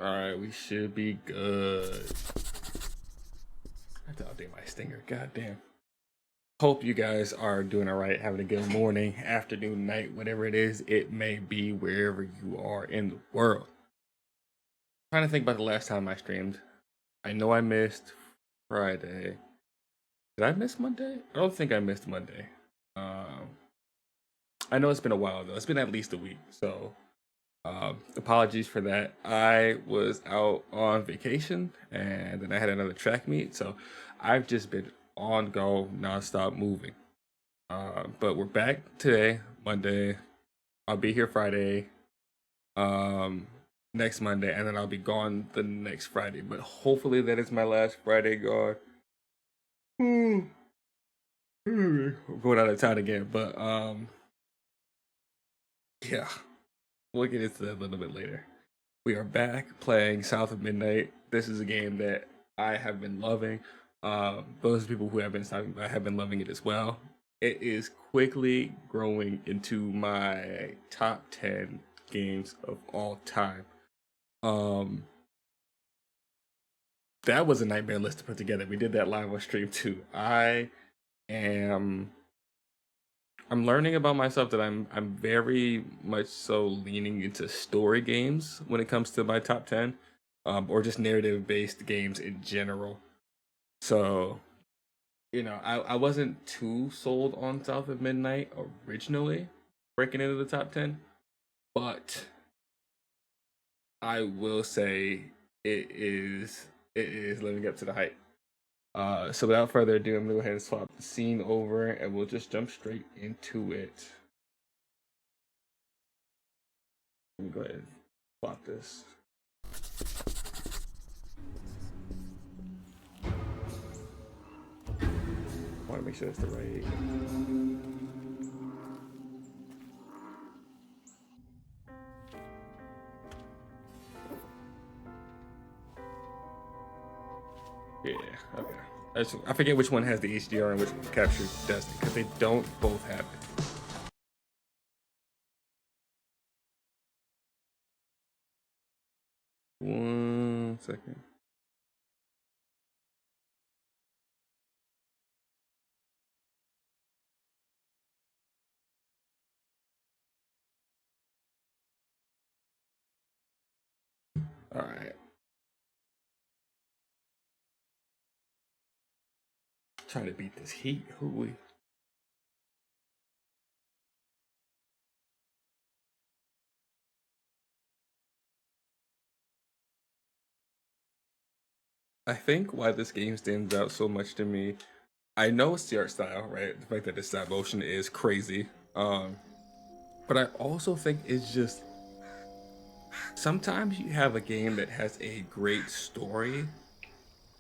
Alright, we should be good. I have to update my stinger, goddamn. Hope you guys are doing alright, having a good morning, afternoon, night, whatever it is, it may be wherever you are in the world. I'm trying to think about the last time I streamed. I know I missed Friday. Did I miss Monday? I don't think I missed Monday. I know it's been a while though. It's been at least a week, so apologies for that. I was out on vacation and then I had another track meet, so I've just been on go, nonstop moving. But we're back today, Monday. I'll be here Friday, next Monday, and then I'll be gone the next Friday. But hopefully that is my last Friday gone. We're going out of town again, but yeah, we'll get into that a little bit later. We are back playing South of Midnight. This is a game that I have been loving. Those people who have been talking about have been loving it as well. It is quickly growing into my top 10 games of all time. That was a nightmare list to put together. We did that live on stream too. I'm learning about myself that I'm very much so leaning into story games when it comes to my top 10, or just narrative based games in general. So, I wasn't too sold on South of Midnight originally, breaking into the top 10, but I will say it is living up to the hype. So without further ado, I'm gonna go ahead and swap the scene over and we'll just jump straight into it. Let me go ahead and swap this. I want to make sure it's the right. Yeah, okay. I forget which one has the HDR and which capture doesn't, because they don't both have it. One second. All right. Trying to beat this heat. Who we? I think why this game stands out so much to me, I know it's the art style, right? The fact that it's stop motion is crazy. But I also think it's just sometimes you have a game that has a great story,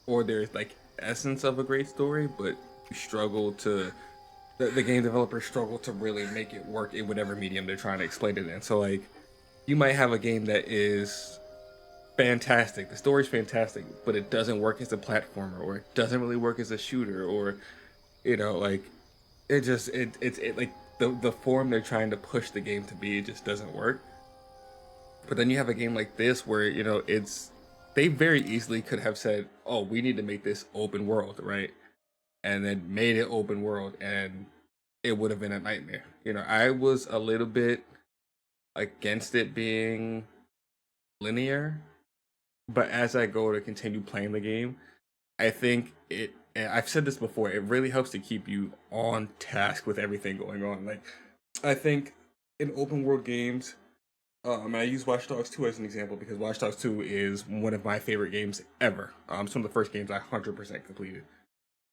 or there's like essence of a great story, but you struggle to the game developers struggle to really make it work in whatever medium they're trying to explain it in. So like you might have a game that is fantastic, the story's fantastic, but it doesn't work as a platformer, or it doesn't really work as a shooter, or like it like the form they're trying to push the game to be, it just doesn't work. But then you have a game like this where they very easily could have said, oh, we need to make this open world, right? And then made it open world, and it would have been a nightmare. I was a little bit against it being linear, but as I go to continue playing the game, I think and I've said this before, it really helps to keep you on task with everything going on. Like, I think in open world games, I use Watch Dogs 2 as an example because Watch Dogs 2 is one of my favorite games ever. It's one of the first games I 100% completed.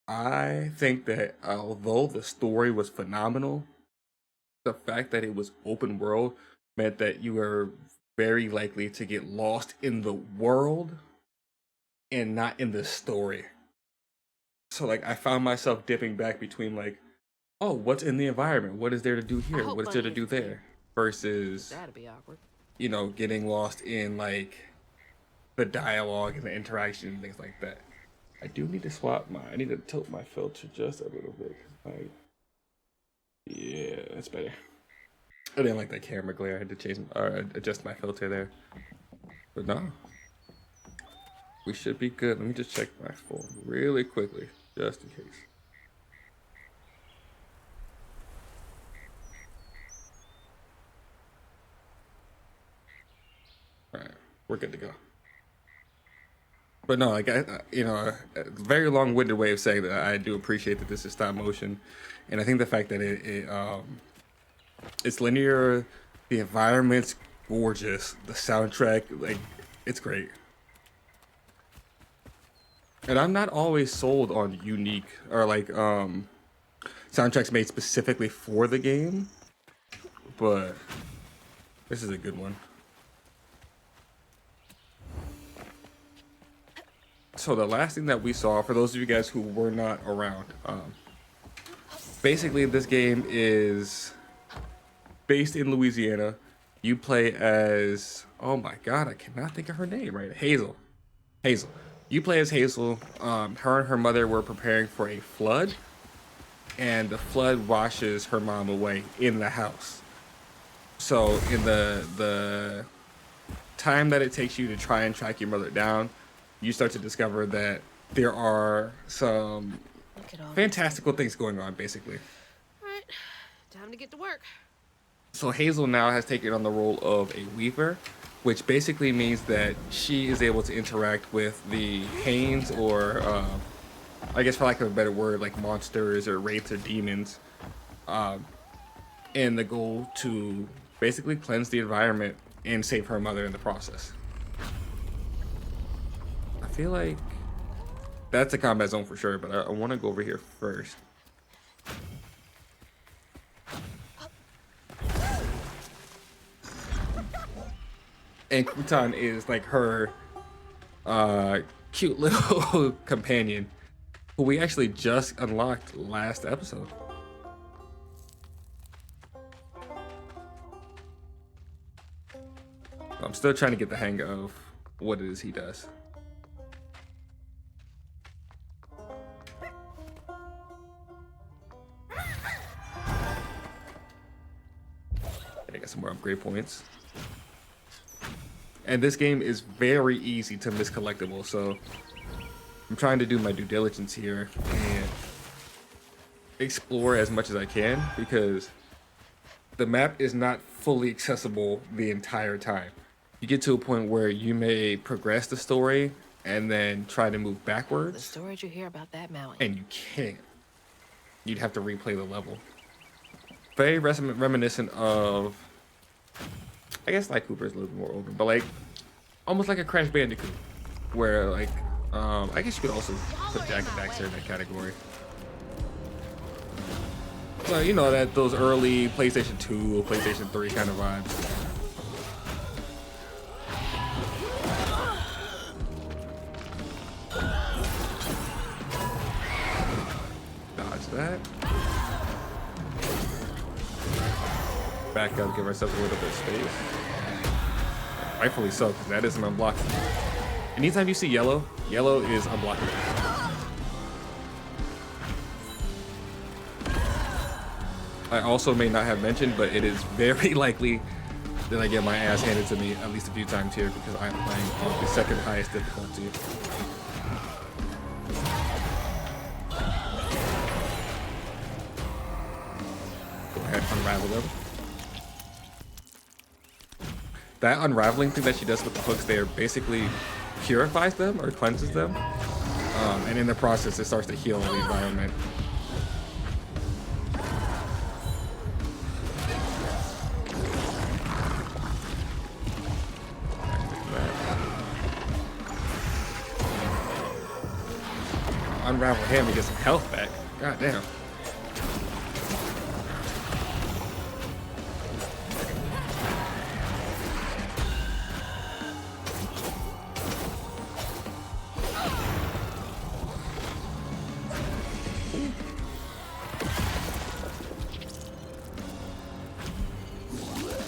I think that although the story was phenomenal, the fact that it was open world meant that you were very likely to get lost in the world and not in the story. So like I found myself dipping back between like, oh, what's in the environment? What is there to do here? What is there to do there? Versus that'd be awkward. Getting lost in like the dialogue and the interaction and things like that. I do need to I need to tilt my filter just a little bit. Yeah, that's better. I didn't like that camera glare. I had to change or adjust my filter there. But no. We should be good. Let me just check my phone really quickly, just in case. All right, we're good to go. But no, like you know, a very long-winded way of saying that I do appreciate that this is stop motion, and I think the fact that it's linear, the environment's gorgeous, the soundtrack, like, it's great. And I'm not always sold on unique or like soundtracks made specifically for the game, but this is a good one. So the last thing that we saw, for those of you guys who were not around, basically this game is based in Louisiana. You play as, oh my god, I cannot think of her name right. Hazel. Hazel. You play as Hazel. Her and her mother were preparing for a flood, and the flood washes her mom away in the house. So in the time that it takes you to try and track your mother down, you start to discover that there are some fantastical things going on, basically. All right, time to get to work. So Hazel now has taken on the role of a weaver, which basically means that she is able to interact with the Hanes, or I guess for lack of a better word, like monsters or wraiths or demons, and the goal to basically cleanse the environment and save her mother in the process. I feel like that's a combat zone for sure, but I want to go over here first. And Kutan is like her cute little companion, who we actually just unlocked last episode. I'm still trying to get the hang of what it is he does. I got some more upgrade points. And this game is very easy to miss collectible, so I'm trying to do my due diligence here and explore as much as I can, because the map is not fully accessible the entire time. You get to a point where you may progress the story and then try to move backwards. The stories you hear about that mountain. And you can't. You'd have to replay the level. Very reminiscent of, I guess like Cooper's a little bit more older, but like almost like a Crash Bandicoot, where like I guess you could also put Jack and Daxter in that category. Well, you know, that those early PlayStation 2 or PlayStation 3 kind of vibes. Dodge that. Back up, give ourselves a little bit of space. Rightfully so, because that isn't unblockable. Anytime you see yellow, yellow is unblockable. I also may not have mentioned, but it is very likely that I get my ass handed to me at least a few times here, because I'm playing on the second highest difficulty. Go ahead, unravel them. That unraveling thing that she does with the hooks there basically purifies them or cleanses them. And in the process, it starts to heal the environment. Unravel him and get some health back. God damn.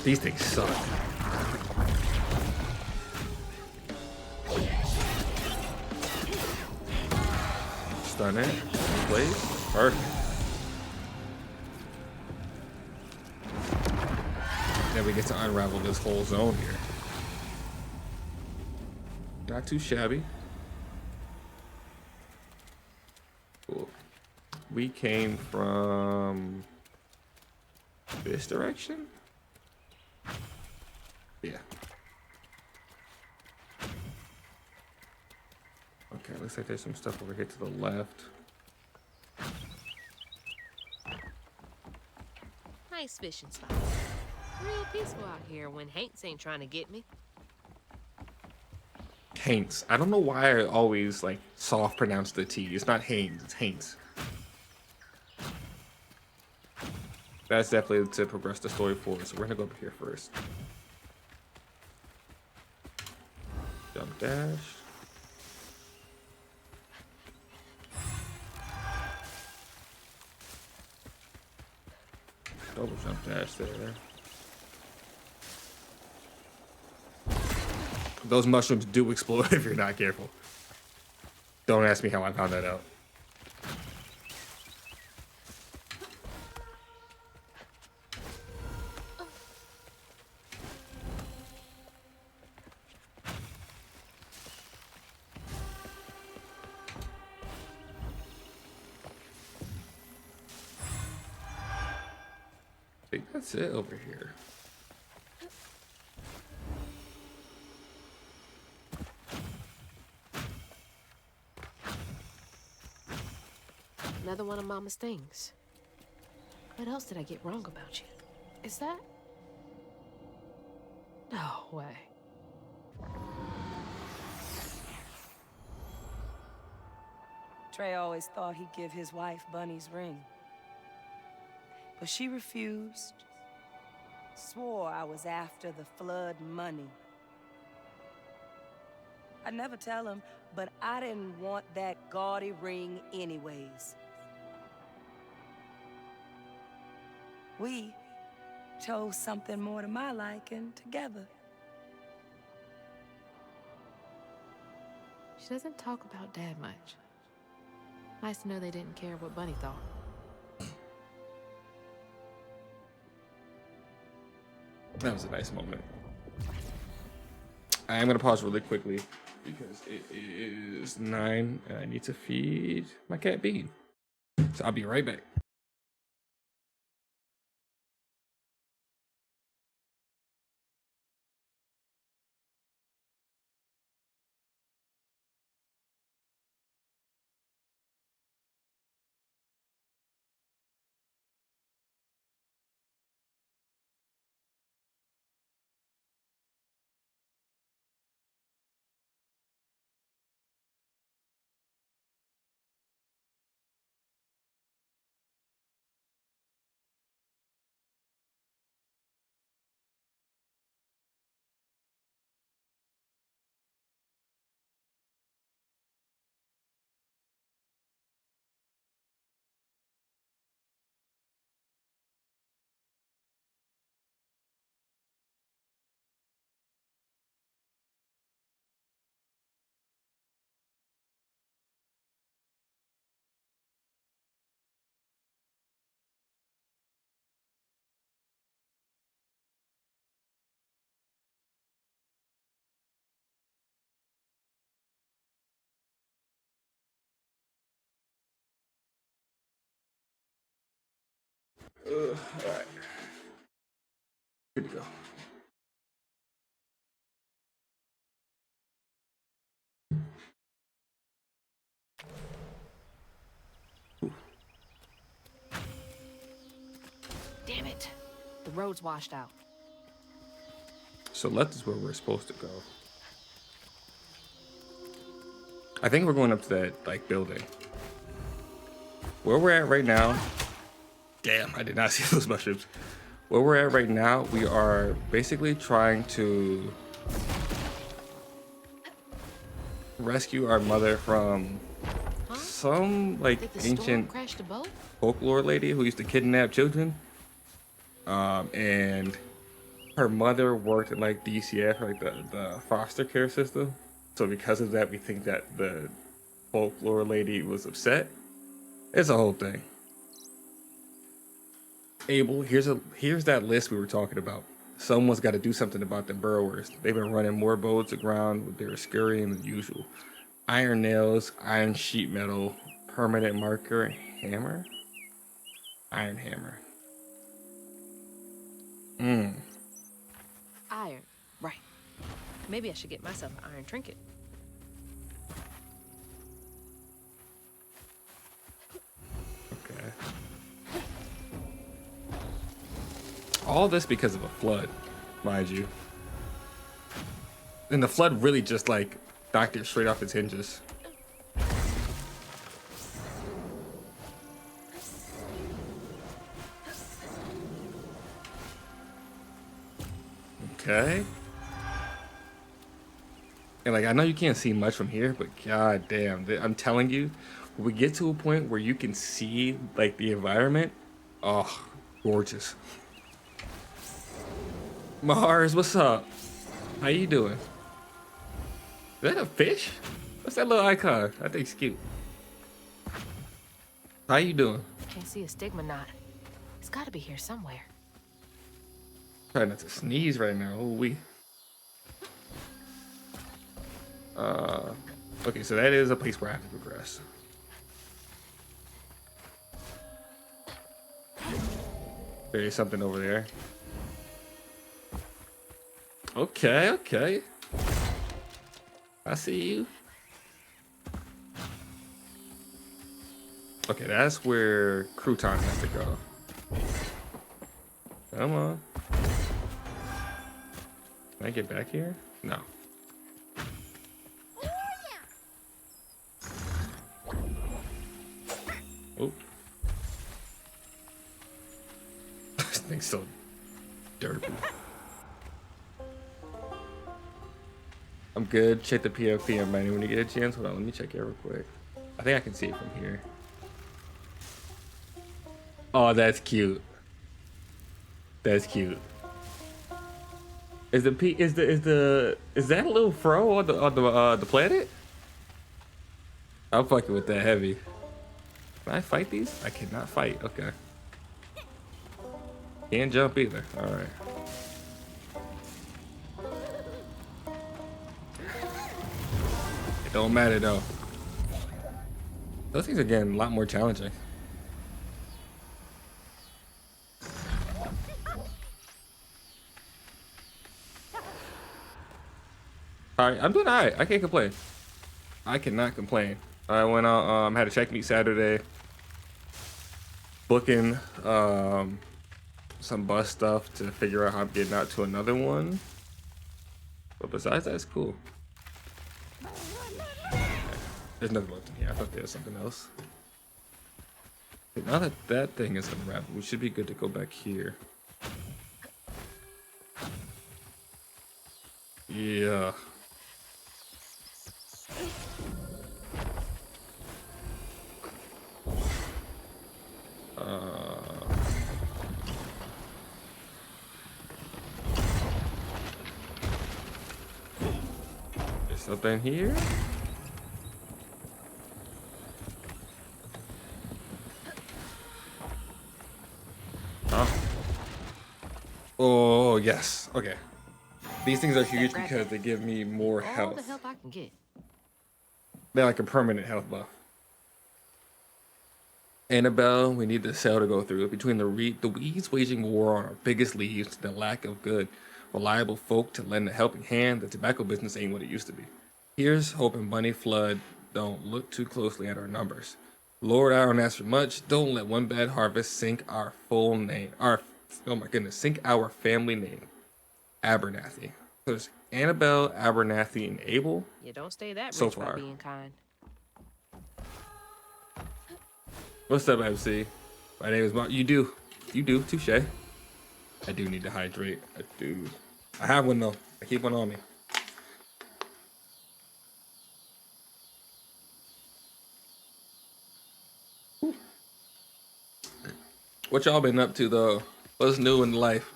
These things suck. Stun it. Place. Perfect. Then we get to unravel this whole zone here. Not too shabby. We came from this direction? Yeah. Okay, looks like there's some stuff over here to the left. Nice fishing spot. Real peaceful out here when Hanks ain't trying to get me. Haints. I don't know why I always like soft pronounce the T. It's not Haynes, it's Haints. That's definitely to progress the story forward. So we're gonna go up here first. Jump dash. Double jump dash there. Those mushrooms do explode if you're not careful. Don't ask me how I found that out. I think that's it over here. Another one of Mama's things. What else did I get wrong about you? Is that? No way. Trey always thought he'd give his wife Bunny's ring. But she refused. Swore I was after the flood money. I'd never tell him, but I didn't want that gaudy ring anyways. We chose something more to my liking together. She doesn't talk about Dad much. Nice to know they didn't care what Bunny thought. That was a nice moment. I am gonna pause really quickly because it is 9 and I need to feed my cat Bean. So I'll be right back. All right. Good to go. Damn it. The road's washed out. So left is where we're supposed to go. I think we're going up to that like building. Where we're at right now. Damn, I did not see those mushrooms. Where we're at right now, we are basically trying to rescue our mother from some like Did the storm ancient crash the boat? folklore lady who used to kidnap children. And her mother worked in like DCF, like the foster care system. So because of that, we think that the folklore lady was upset. It's a whole thing. Abel, here's that list we were talking about. Someone's got to do something about the burrowers. They've been running more boats aground. They're scurrying than usual. Iron nails, iron sheet metal, Permanent marker hammer. Iron hammer. Iron. Right. Maybe I should get myself an iron trinket. Okay. All this because of a flood, mind you. And the flood really just like knocked it straight off its hinges. Okay. And like, I know you can't see much from here, but god damn, I'm telling you, when we get to a point where you can see like the environment, oh, gorgeous. Mars, what's up? How you doing? Is that a fish? What's that little icon? I think it's cute. How you doing? Can't see a stigma knot. It's got to be here somewhere. Trying not to sneeze right now. Oh, okay, so that is a place where I have to progress. There is something over there. Okay, okay. I see you. Okay, that's where Crouton has to go. Come on. Can I get back here? No. Oh. This thing's so dirty. I'm good. Check the PFP on menu when you get a chance. Hold on, let me check it real quick. I think I can see it from here. Oh, that's cute. That's cute. Is that a little fro on the planet? I'm fucking with that heavy. Can I fight these? I cannot fight. Okay. Can't jump either. All right. It don't matter though. Those things are getting a lot more challenging. Alright, I'm doing alright. I can't complain. I cannot complain. I went out, had a check meet Saturday. Booking some bus stuff to figure out how I'm getting out to another one. But besides that, it's cool. There's nothing left in here. I thought there was something else. Okay, now that that thing is unwrapped, we should be good to go back here. Yeah. There's something here. Oh, yes. Okay. These things are huge because they give me more All health. the help I can get. They're like a permanent health buff. Annabelle, we need the cell to go through. Between the weeds waging war on our biggest leads, the lack of good, reliable folk to lend a helping hand, the tobacco business ain't what it used to be. Here's hoping Bunny Flood don't look too closely at our numbers. Lord, I don't ask for much. Don't let one bad harvest sink our full name. Oh my goodness, sink our family name. Abernathy. So there's Annabelle, Abernathy, and Abel. You don't stay that So rich by far. being kind. What's up, MC? My name is Mark. You do. Touche. I do need to hydrate. I do. I have one though. I keep one on me. Whew. What y'all been up to though? What's new in life?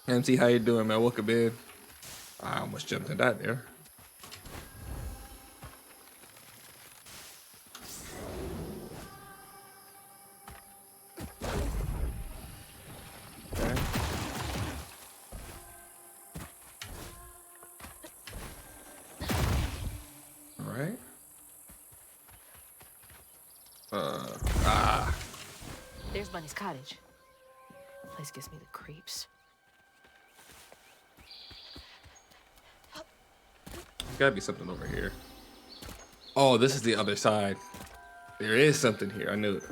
MC, how you doing, man? Welcome in. I almost jumped in that there. Okay. All right. There's Bunny's cottage. Place gives me the creeps. There's gotta be something over here. Oh, this is the other side. There is something here. I knew it.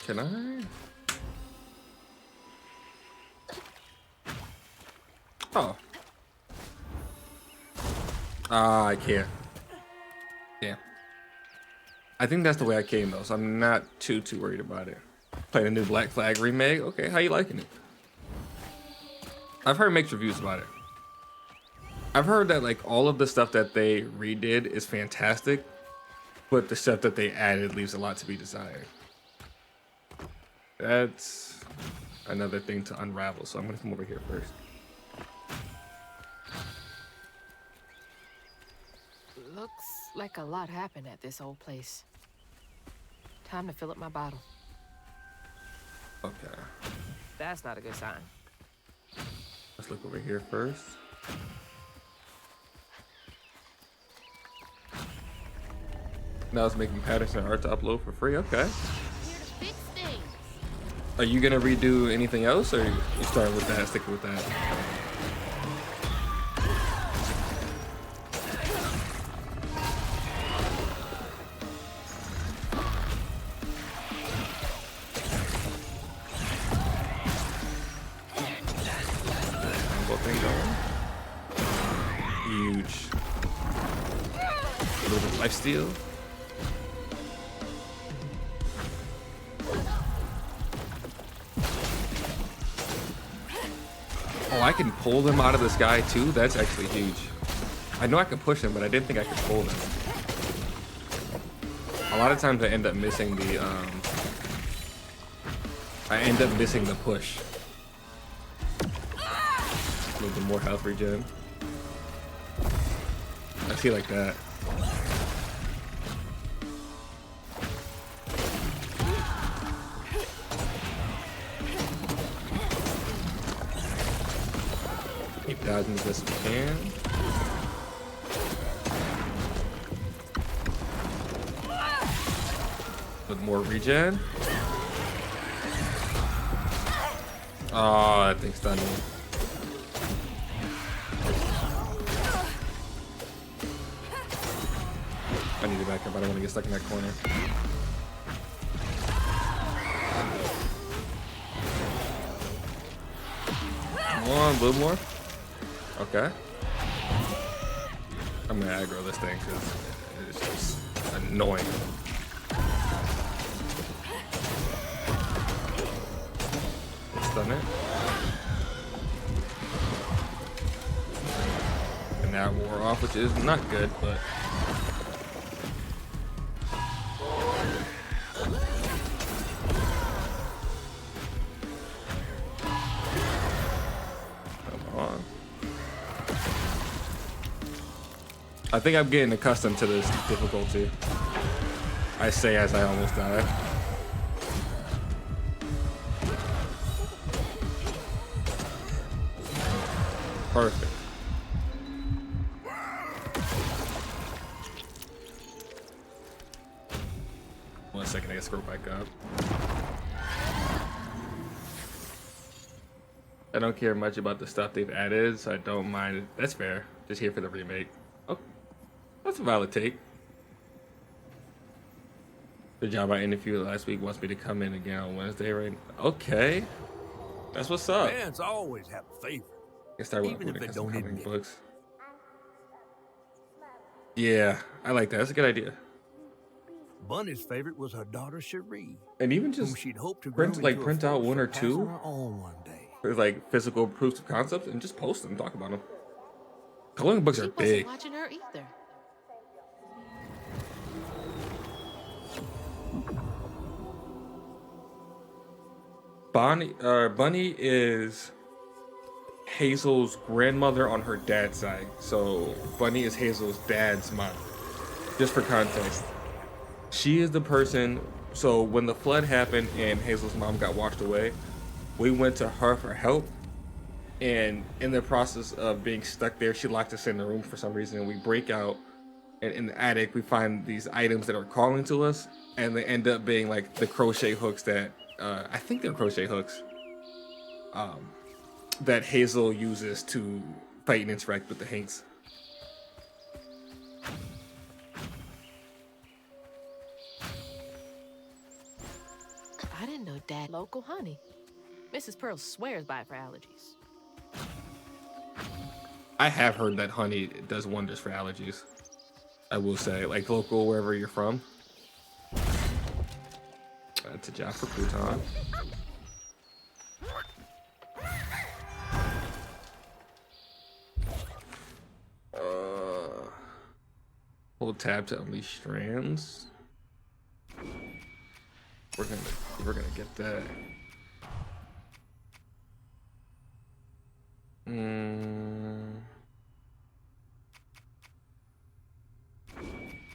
Can I? Oh. I can't. Yeah. I think that's the way I came though, so I'm not too worried about it. Playing a new Black Flag remake. Okay, how you liking it? I've heard mixed reviews about it. I've heard that like all of the stuff that they redid is fantastic, but the stuff that they added leaves a lot to be desired. That's another thing to unravel, so I'm gonna come over here first. Looks like a lot happened at this old place. Time to fill up my bottle. Okay. That's not a good sign. Let's look over here first. Now it's making Patterson art to upload for free. Okay. Here to fix things. Are you gonna redo anything else, or you starting with that, sticking with that? Combo thing going. Huge. A little bit of lifesteal. Oh, I can pull them out of the sky too? That's actually huge. I know I can push them, but I didn't think I could pull them. A lot of times I end up missing the push. A little bit more health regen. I see like that. Keep dodging as best we can. With more regen. Oh, that thing's done me. I need to back up. I don't want to get stuck in that corner. Come on, a little more. Okay. I'm gonna aggro this thing because it's just annoying. Stun it. And that wore off, which is not good, but. I think I'm getting accustomed to this difficulty. I say as I almost die. Perfect. One second, I gotta scroll back up. I don't care much about the stuff they've added, so I don't mind it. That's fair. Just here for the remake. Oh, that's a valid take. The job I interviewed last week wants me to come in again on Wednesday, right? Okay. That's what's up. Fans always have a favorite. I start Even if they don't comic admit it. books. Yeah, I like that. That's a good idea. Bunny's favorite was her daughter Cherie, And even whom just she'd hoped to print grow like into a print out force one or to pass on two her own one day. with like physical proofs of concepts and just post them, talk about them. Coloring books She are wasn't big. watching her either. Bunny is Hazel's grandmother on her dad's side. So Bunny is Hazel's dad's mom. Just for context. She is the person So when the flood happened and Hazel's mom got washed away, we went to her for help. And in the process of being stuck there, she locked us in the room for some reason. And we break out, and in the attic, we find these items that are calling to us, and they end up being like the crochet hooks that I think they're crochet hooks that Hazel uses to fight and interact with the Hanks. I didn't know Dad local honey. Mrs. Pearl swears by it for allergies. I have heard that honey does wonders for allergies. I will say, like local wherever you're from. That's a job for Pluton. Hold tab to unleash strands. We're gonna get that.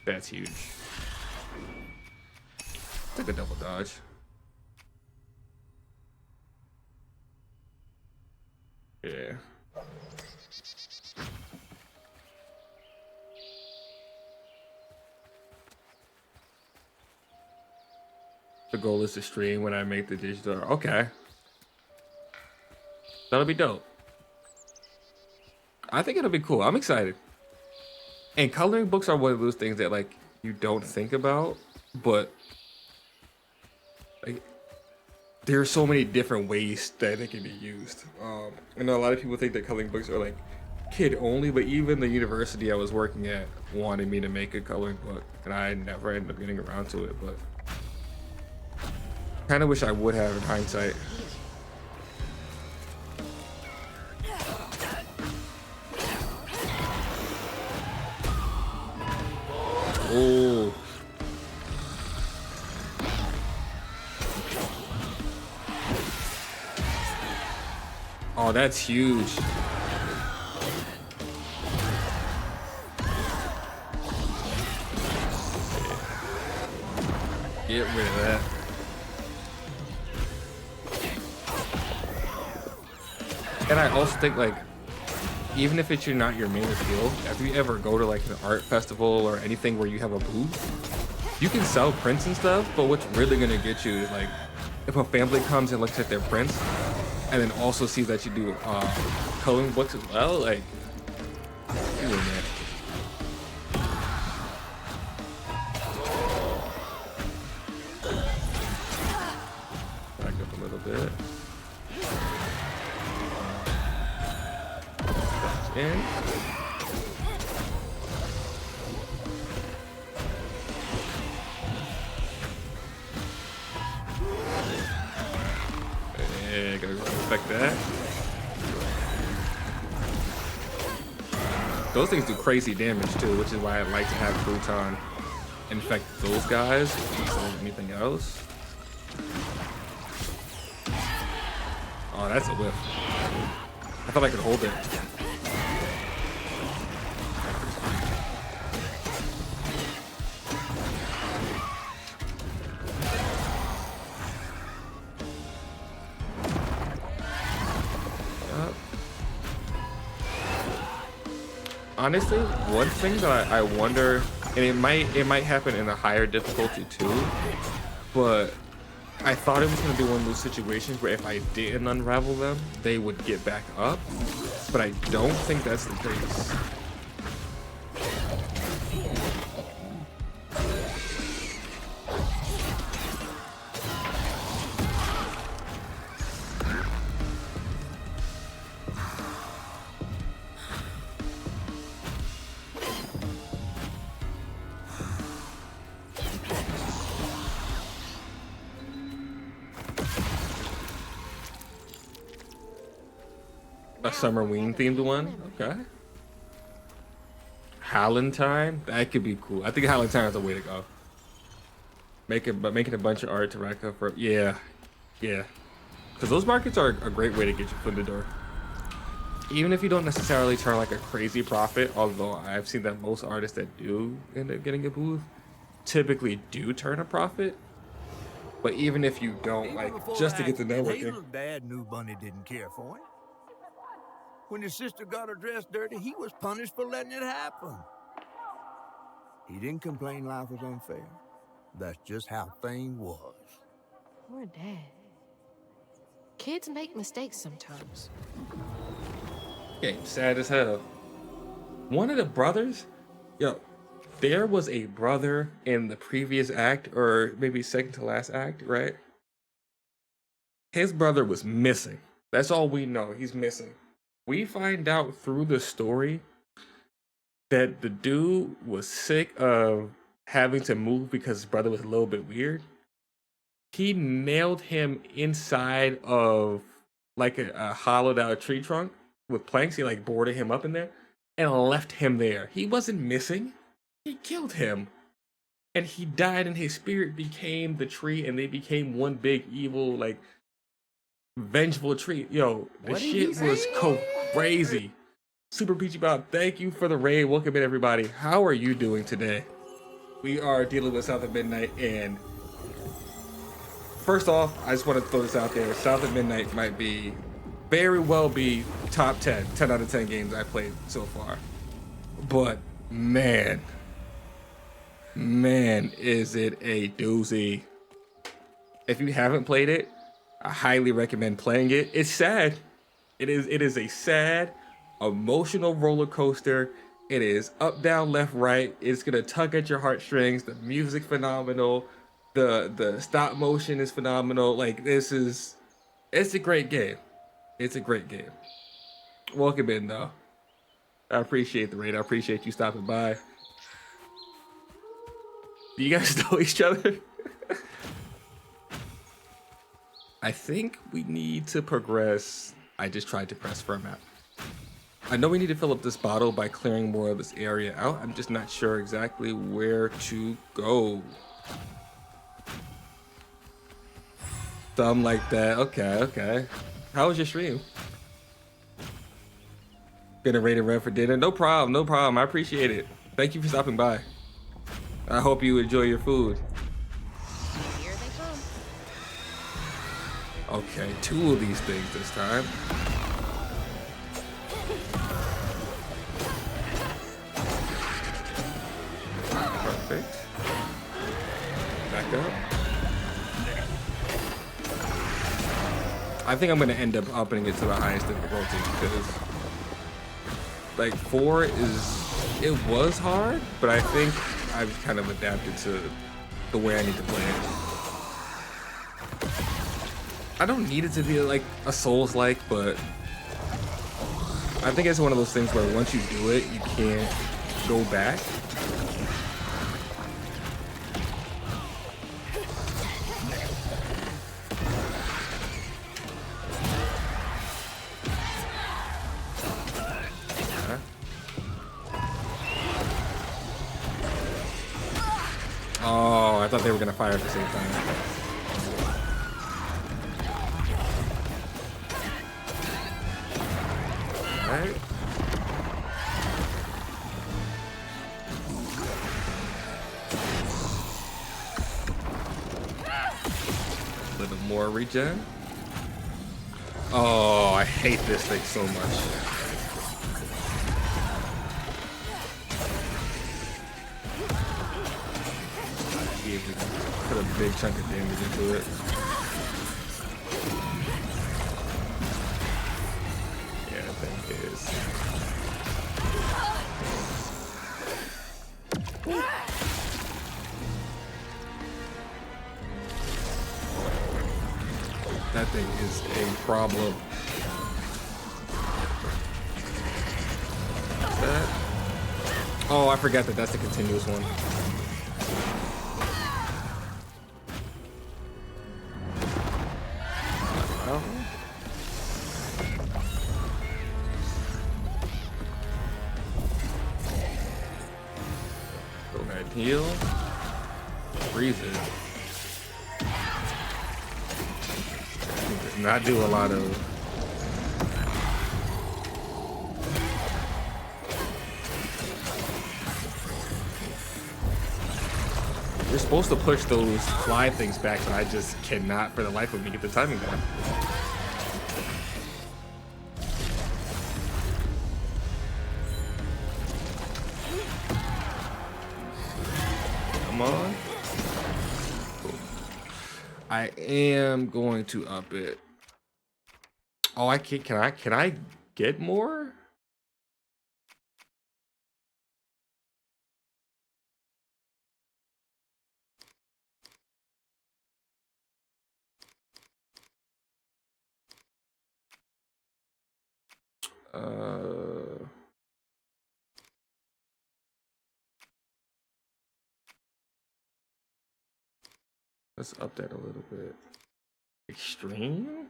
That's huge. Took a double dodge. Yeah. The goal is to stream when I make the digital. Okay. That'll be dope. I think it'll be cool. I'm excited. And coloring books are one of those things that like you don't think about, but like there are so many different ways that they can be used. I know a lot of people think that coloring books are like kid only, but even the university I was working at wanted me to make a coloring book, and I never ended up getting around to it, but kind of wish I would have in hindsight. Oh. Oh, that's huge. Get rid of that. And I also think like, even if it's not your main skill, if you ever go to like an art festival or anything where you have a booth, you can sell prints and stuff, but what's really gonna get you is like, if a family comes and looks at their prints, and then also sees that you do coloring books as well, like, you win that. Back up a little bit. In. Yeah, gotta respect that. Those things do crazy damage too, which is why I like to have Crouton infect those guys instead of anything else. Oh, that's a whiff. I thought I could hold it. Honestly, one thing that I wonder, and it might happen in a higher difficulty too, but I thought it was going to be one of those situations where if I didn't unravel them, they would get back up, but I don't think that's the case. A Summerween themed one? Okay. Hallentine? That could be cool. I think Hallentine is the way to go. Making a bunch of art to rack up for, yeah. Because those markets are a great way to get your foot in the door. Even if you don't necessarily turn like a crazy profit, although I've seen that most artists that do end up getting a booth typically do turn a profit. But even if you don't, Even like, before just the to get the accident, networking. Hazel's dad knew Bunny didn't care for him. When his sister got her dress dirty, he was punished for letting it happen. He didn't complain life was unfair. That's just how things was. Poor Dad. Kids make mistakes sometimes. Okay, sad as hell. One of the brothers, yo, there was a brother in the previous act, or maybe second to last act, right? His brother was missing. That's all we know. He's missing. We find out through the story that the dude was sick of having to move because his brother was a little bit weird. He nailed him inside of like a hollowed out tree trunk with planks. He like boarded him up in there and left him there. He wasn't missing. He killed him. And he died, and his spirit became the tree, and they became one big evil, like, vengeful tree. Yo, the What did he shit was crazy. Super Peachy Bob, thank you for the raid. Welcome in, everybody. How are you doing today? We are dealing with South of Midnight, and first off, I just want to throw this out there. South of Midnight might be, very well be top 10 out of 10 games I've played so far. But man, is it a doozy. If you haven't played it, I highly recommend playing it. It's sad. It is a sad, emotional roller coaster. It is up, down, left, right. It's gonna tug at your heartstrings. The music phenomenal. The stop motion is phenomenal. Like, it's a great game. It's a great game. Welcome in though. I appreciate the raid. I appreciate you stopping by. Do you guys know each other? I think we need to progress. I just tried to press for a map. I know we need to fill up this bottle by clearing more of this area out. I'm just not sure exactly where to go. Something like that. Okay. How was your stream? Been a rated red for dinner. No problem. I appreciate it. Thank you for stopping by. I hope you enjoy your food. Here they come. Okay, 2 of these things this time. Perfect. Back up. I think I'm gonna end up upping it to the highest difficulty because, like, 4 it was hard, but I think I've kind of adapted to the way I need to play it. I don't need it to be like a Souls-like, but I think it's one of those things where once you do it, you can't go back. Oh, I thought they were gonna fire at the same time. Alright. A little more regen. Oh, I hate this thing so much. See if we can put a big chunk of damage into it. Yeah, that thing is. That thing is a problem. That. Oh, I forgot that that's the continuous one. Go ahead, heal. Freeze it. Does not do a lot of. You're supposed to push those fly things back, but I just cannot for the life of me get the timing down. Come on. Cool. I am going to up it. Oh, I can't. Can I get more? Let's up that a little bit. Extreme?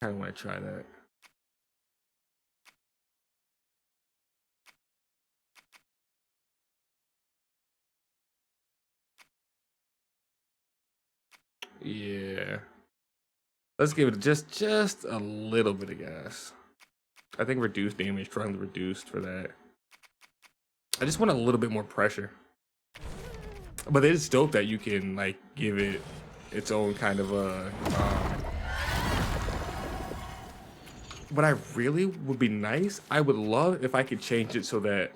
I kind of want to try that. Yeah. Let's give it just a little bit of gas. I think reduced damage, trying to reduced for that. I just want a little bit more pressure. But it's dope that you can like give it its own kind of a what I really would be nice, I would love if I could change it so that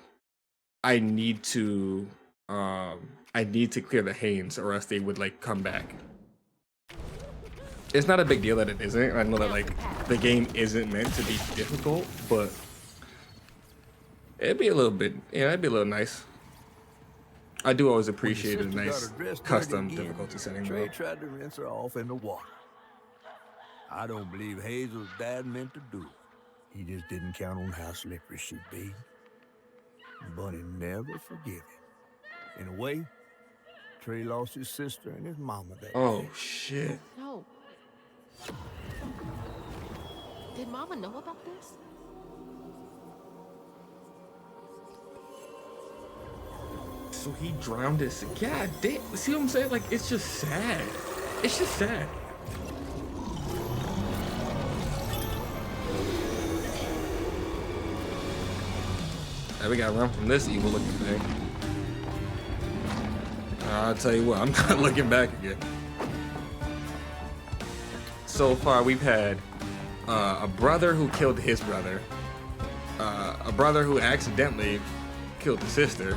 I need to clear the Hanes or else they would like come back. It's not a big deal that it isn't. I know that like the game isn't meant to be difficult, but it'd be a little bit, yeah, it'd be a little nice. I do always appreciate a nice custom difficulty setting though. Trey tried to rinse her off in the water. I don't believe Hazel's dad meant to do it. He just didn't count on how slippery she'd be. Bunny never forgive him. In a way, Trey lost his sister and his mama that Oh day. shit. No. Did Mama know about this? So he drowned his. God damn. See what I'm saying? Like, it's just sad. It's just sad. Now we gotta run from this evil looking thing. I'll tell you what, I'm not looking back again. So far, we've had a brother who killed his brother, a brother who accidentally killed the sister.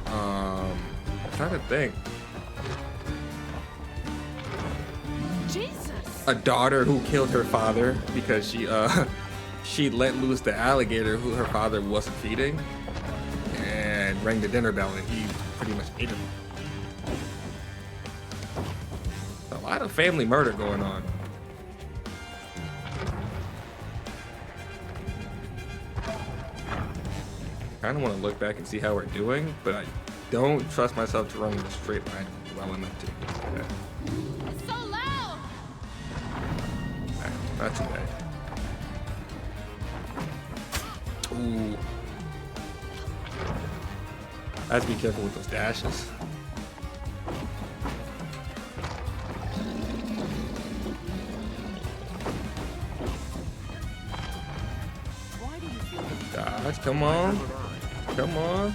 I'm trying to think. Jesus. A daughter who killed her father because she let loose the alligator who her father wasn't feeding and rang the dinner bell and he pretty much ate him. A lot of family murder going on. Kind of want to look back and see how we're doing, but I don't trust myself to run in a straight line while I'm empty. Okay. It's so loud. Not too bad. Ooh. I have to be careful with those dashes. Dodge, come on. Come on.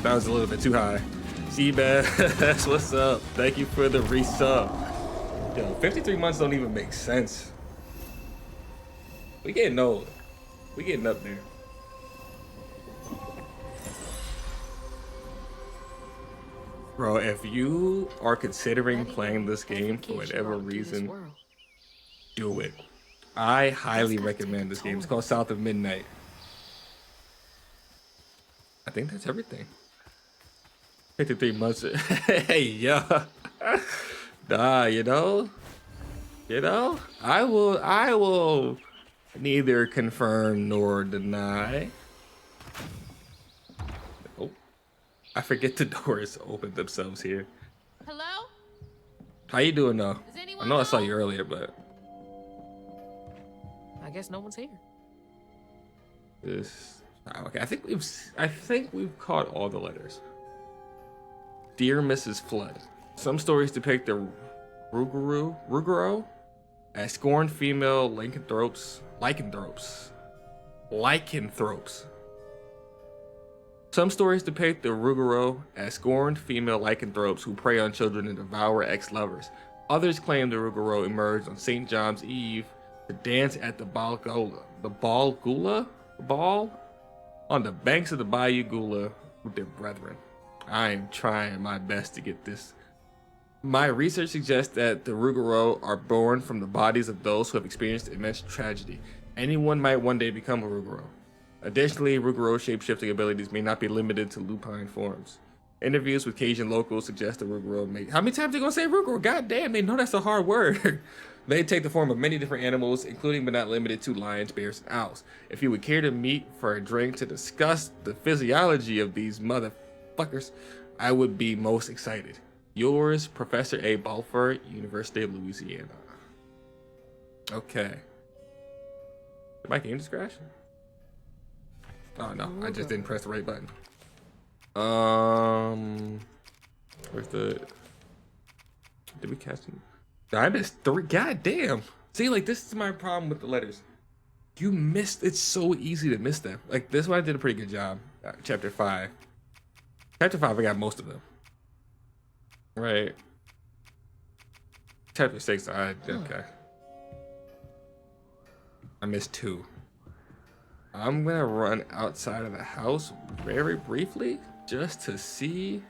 That was a little bit too high. Seabass, what's up? Thank you for the resub. Yo, 53 months don't even make sense. We getting old. We getting up there. Bro, if you are considering playing this game for whatever reason, do it. I highly recommend this game. It's called South of Midnight. I think that's everything. 53 months. Hey, yeah. Nah, you know, I will neither confirm nor deny. Oh, I forget the doors open themselves here. Hello? How you doing though? Is anyone I know I saw home? you earlier, but I guess no one's here. this okay. I think we've caught all the letters. Dear Mrs. Flood, some stories depict the Ruguro as scorned female lycanthropes. Some stories depict the Ruguro as scorned female lycanthropes who prey on children and devour ex-lovers. Others claim the Ruguro emerged on St. John's Eve to dance at the Ball on the banks of the Bayou Gula with their brethren. I am trying my best to get this. My research suggests that the Ruguro are born from the bodies of those who have experienced immense tragedy. Anyone might one day become a Ruguro. Additionally, Ruguro shape-shifting abilities may not be limited to lupine forms. Interviews with Cajun locals suggest the Ruguro may... How many times are they gonna say Ruguro? God damn, they know that's a hard word. They take the form of many different animals, including but not limited to lions, bears, and owls. If you would care to meet for a drink to discuss the physiology of these motherfuckers, I would be most excited. Yours, Professor A. Balfour, University of Louisiana. Okay. Did my game just crash? Oh no, I just didn't press the right button. Where's the... Did we catch him? I missed 3. God damn. See, like, this is my problem with the letters. You missed. It's so easy to miss them. Like, this one I did a pretty good job. Chapter 5. Chapter 5, I got most of them. Right. Chapter 6, okay. I missed 2. I'm gonna run outside of the house very briefly just to see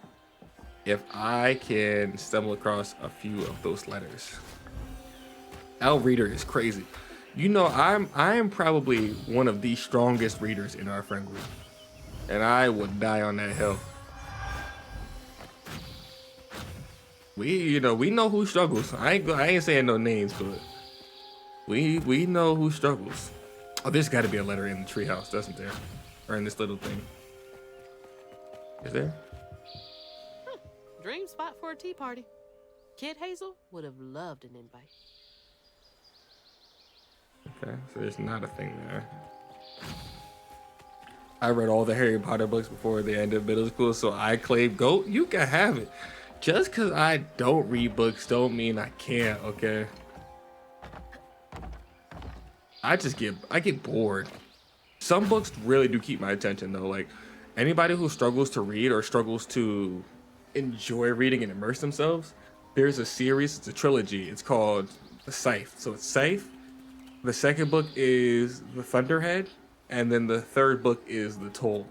if I can stumble across a few of those letters. Our reader is crazy. You know, I am probably one of the strongest readers in our friend group, and I would die on that hill. We know who struggles. I ain't saying no names, but we know who struggles. Oh, there's got to be a letter in the treehouse, doesn't there? Or in this little thing. Is there? Dream spot for a tea party. Kid Hazel would have loved an invite. Okay, so there's not a thing there. I read all the Harry Potter books before the end of middle school, so I claim GOAT. You can have it. Just because I don't read books don't mean I can't, okay? I get bored. Some books really do keep my attention though. Like anybody who struggles to read or struggles to enjoy reading and immerse themselves, there's a series, it's a trilogy. It's called The Scythe. So it's Scythe. The second book is The Thunderhead, and then the third book is The Toll.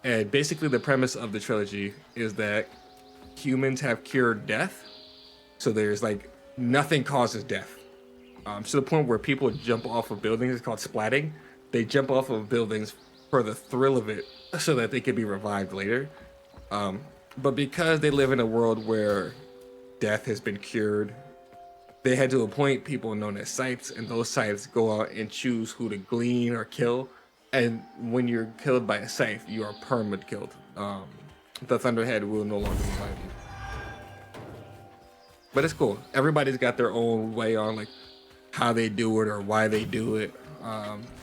And basically the premise of the trilogy is that humans have cured death. So there's like nothing causes death. To the point where people jump off of buildings. It's called splatting. They jump off of buildings for the thrill of it so that they can be revived later. But because they live in a world where death has been cured, they had to appoint people known as scythes, and those scythes go out and choose who to glean or kill. And when you're killed by a scythe, you are permanent killed. The Thunderhead will no longer revive you. But it's cool. Everybody's got their own way on like how they do it or why they do it.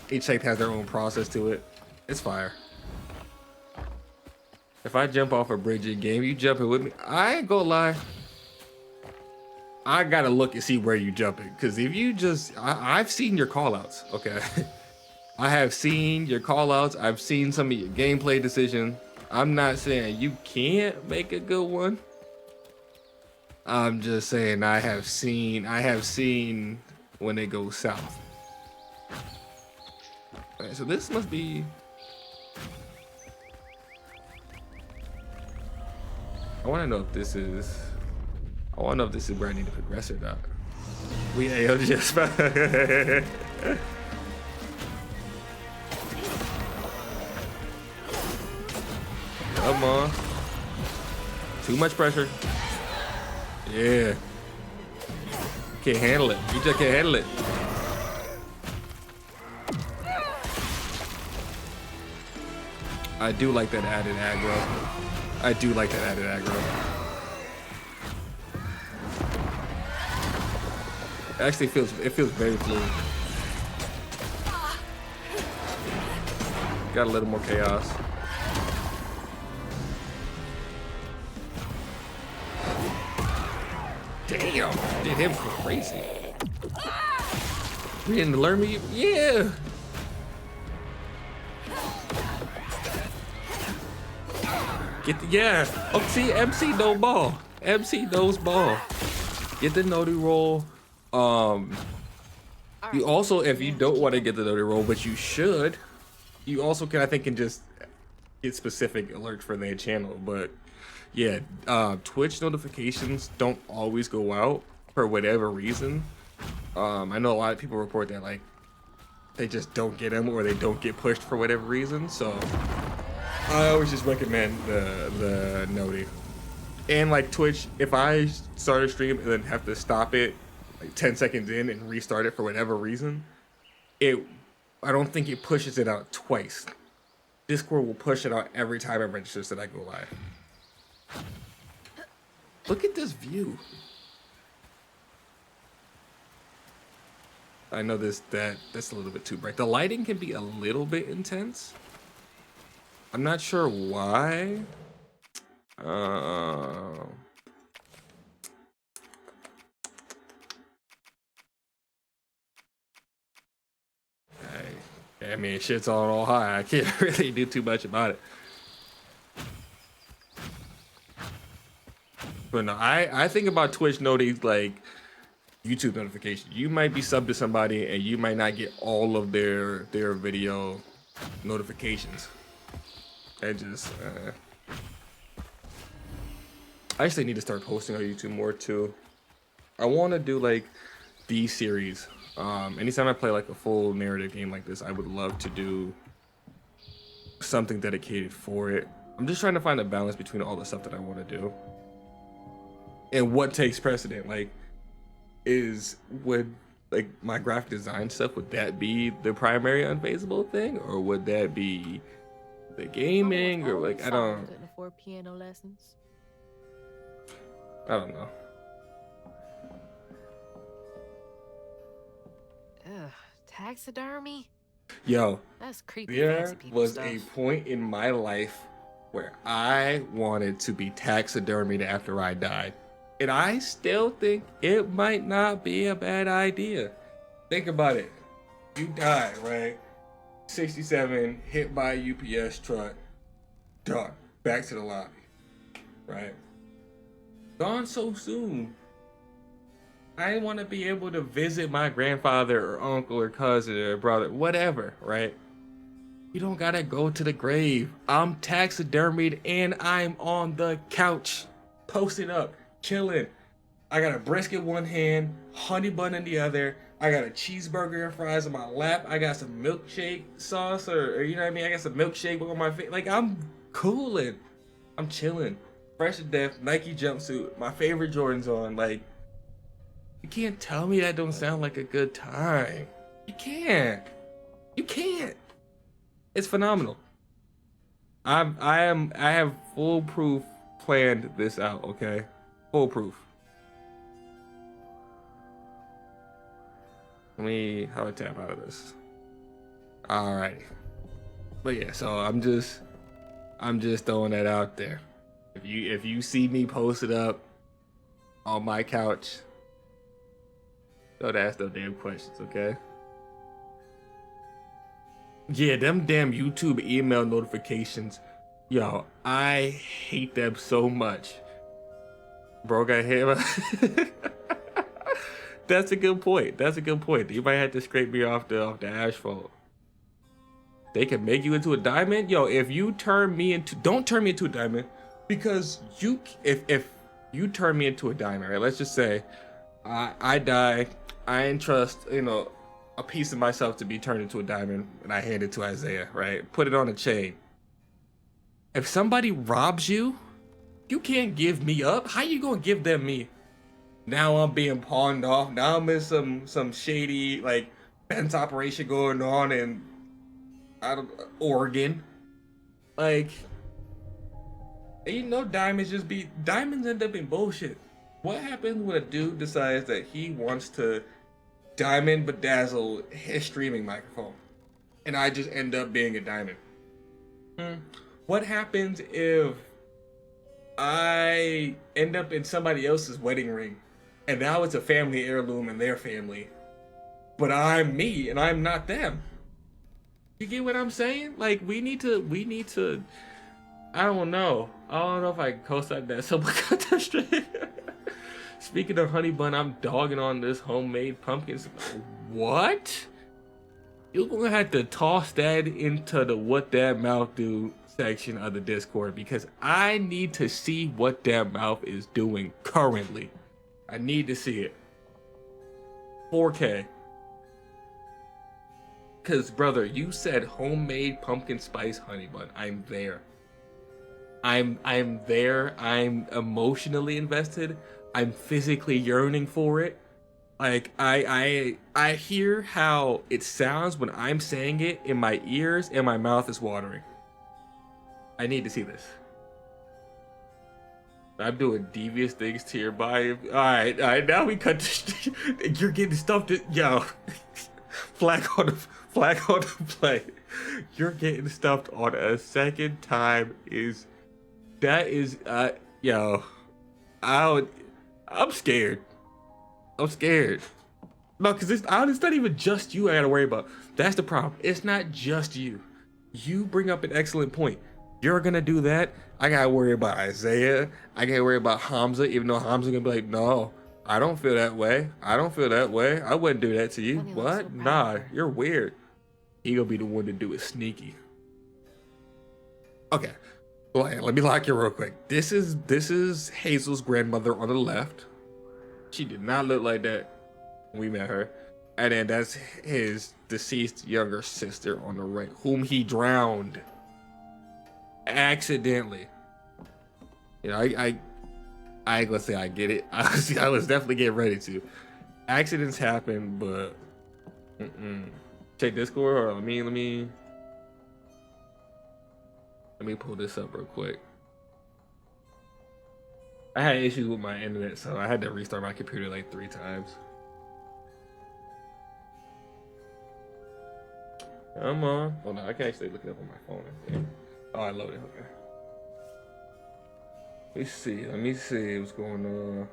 Each scythe has their own process to it. It's fire. If I jump off a bridge in game, you jumping with me? I ain't gonna lie. I gotta look and see where you jumping. Cause if you just, I've seen your callouts, okay? I have seen your callouts. I've seen some of your gameplay decisions. I'm not saying you can't make a good one. I'm just saying I have seen when they go south. Alright, so this must be... I want to know if this is where I need to progress or not. We just come on. Too much pressure. Yeah. Can't handle it. You just can't handle it. I do like that added aggro. I do like that added aggro. It actually feels very fluid. Got a little more chaos. Damn, did him crazy. You didn't learn me? Yeah. Yeah. Oh, see, MC no ball. MC knows ball. Get the noti roll. You also, if you don't want to get the noti roll, but you should, you also can, I think, can just get specific alerts for their channel. But yeah, Twitch notifications don't always go out for whatever reason. I know a lot of people report that like they just don't get them or they don't get pushed for whatever reason. So I always just recommend the noti. And like Twitch, if I start a stream and then have to stop it like 10 seconds in and restart it for whatever reason, I don't think it pushes it out twice. Discord will push it out every time it registers that I go live. Look at this view. I know that's a little bit too bright. The lighting can be a little bit intense. I'm not sure why. I mean, shit's on all high. I can't really do too much about it. But no, I think about Twitch notice like YouTube notifications. You might be subbed to somebody and you might not get all of their video notifications. I just I actually need to start posting on YouTube more too. I want to do like these series. Anytime I play like a full narrative game like this, I would love to do something dedicated for it. I'm just trying to find a balance between all the stuff that I want to do and what takes precedent. Like, would like my graphic design stuff, would that be the primary Unphazable thing, or would that be the gaming, or like I don't afford piano lessons. I don't know. Ugh, taxidermy? Yo, That's creepy. there was stuff. a point in my life where I wanted to be taxidermied after I died. And I still think it might not be a bad idea. Think about it. You die, right? 67, hit by a UPS truck, done. Back to the lobby, right? Gone so soon. I want to be able to visit my grandfather or uncle or cousin or brother, whatever, right? You don't gotta go to the grave. I'm taxidermied and I'm on the couch, posted up, chilling. I got a brisket in one hand, honey bun in the other. I got a cheeseburger and fries in my lap. I got some milkshake sauce, or you know what I mean? I got some milkshake on my face. Like, I'm cooling. I'm chilling. Fresh to death, Nike jumpsuit, my favorite Jordans on. Like, you can't tell me that don't sound like a good time. You can't. You can't. It's phenomenal. I have foolproof planned this out, okay? Foolproof. How do I tap out of this? Alrighty. But yeah, so I'm just throwing that out there. If you see me posted up on my couch, don't ask no damn questions, okay? Yeah, them damn YouTube email notifications. Yo, I hate them so much. Bro got hit. That's a good point. That's a good point. You might have to scrape me off the asphalt. They can make you into a diamond. Yo, if you turn me into, don't turn me into a diamond, because if you turn me into a diamond, right? Let's just say I die. I entrust, a piece of myself to be turned into a diamond, and I hand it to Isaiah, right? Put it on a chain. If somebody robs you, you can't give me up. How you gonna give them me? Now I'm being pawned off. Now I'm in some shady like fence operation going on in Oregon. Like, diamonds end up in bullshit. What happens when a dude decides that he wants to diamond bedazzle his streaming microphone, and I just end up being a diamond? What happens if I end up in somebody else's wedding ring, and now it's a family heirloom in their family, but I'm me and I'm not them. You get what I'm saying? Like we need to. I don't know if I can co-sign that. Someone got that straight. Speaking of honey bun, I'm dogging on this homemade pumpkins. What? You're gonna have to toss that into the what that mouth do section of the Discord because I need to see what that mouth is doing currently. I need to see it. 4K. Cause brother, you said homemade pumpkin spice honey bun. I'm there. I'm there. I'm emotionally invested. I'm physically yearning for it. Like I hear how it sounds when I'm saying it in my ears and my mouth is watering. I need to see this. I'm doing devious things to your body. All right. Now we cut. You're getting stuffed. Yo, flag on the play. You're getting stuffed on a second time. Yo. I'm scared. No, because it's not even just you I gotta worry about. That's the problem. It's not just you. You bring up an excellent point. You're gonna do that. I gotta worry about Isaiah. I gotta worry about Hamza, even though Hamza gonna be like, no, I don't feel that way. I wouldn't do that to you. Bunny looks What? so Nah, proud. you're weird. He gonna be the one to do it sneaky. Okay. Well, let me lock you real quick. This is Hazel's grandmother on the left. She did not look like that when we met her. And then that's his deceased younger sister on the right, whom he drowned accidentally. You know, I ain't gonna say I get it. I was definitely getting ready to. Accidents happen, but check Discord or let me pull this up real quick. I had issues with my internet, so I had to restart my computer like 3 times. Come on. Oh no, I can actually look it up on my phone. Oh, I loaded. Okay. Let me see what's going on.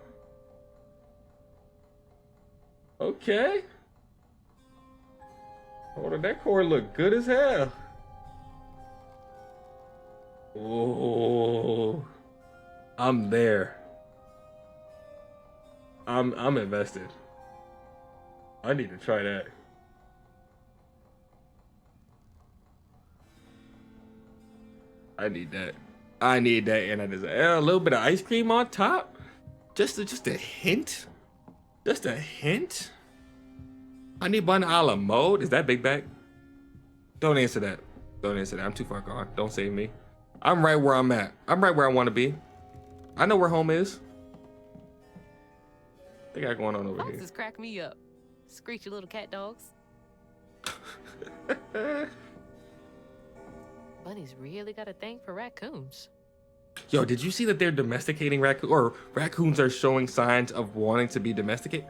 Okay. Hold on, that cord look good as hell. Oh, I'm there. I'm invested. I need to try that. I need that, and I deserve a little bit of ice cream on top. Just a hint. Just a hint. Honey bun a la mode. Is that big bag? Don't answer that. I'm too far gone. Don't save me. I'm right where I'm at. I'm right where I want to be. I know where home is. What they got going on over here? Foxes crack me up. Screechy little cat dogs. Bunny's really got a thing for raccoons. Yo, did you see that they're domesticating raccoons, or raccoons are showing signs of wanting to be domesticated?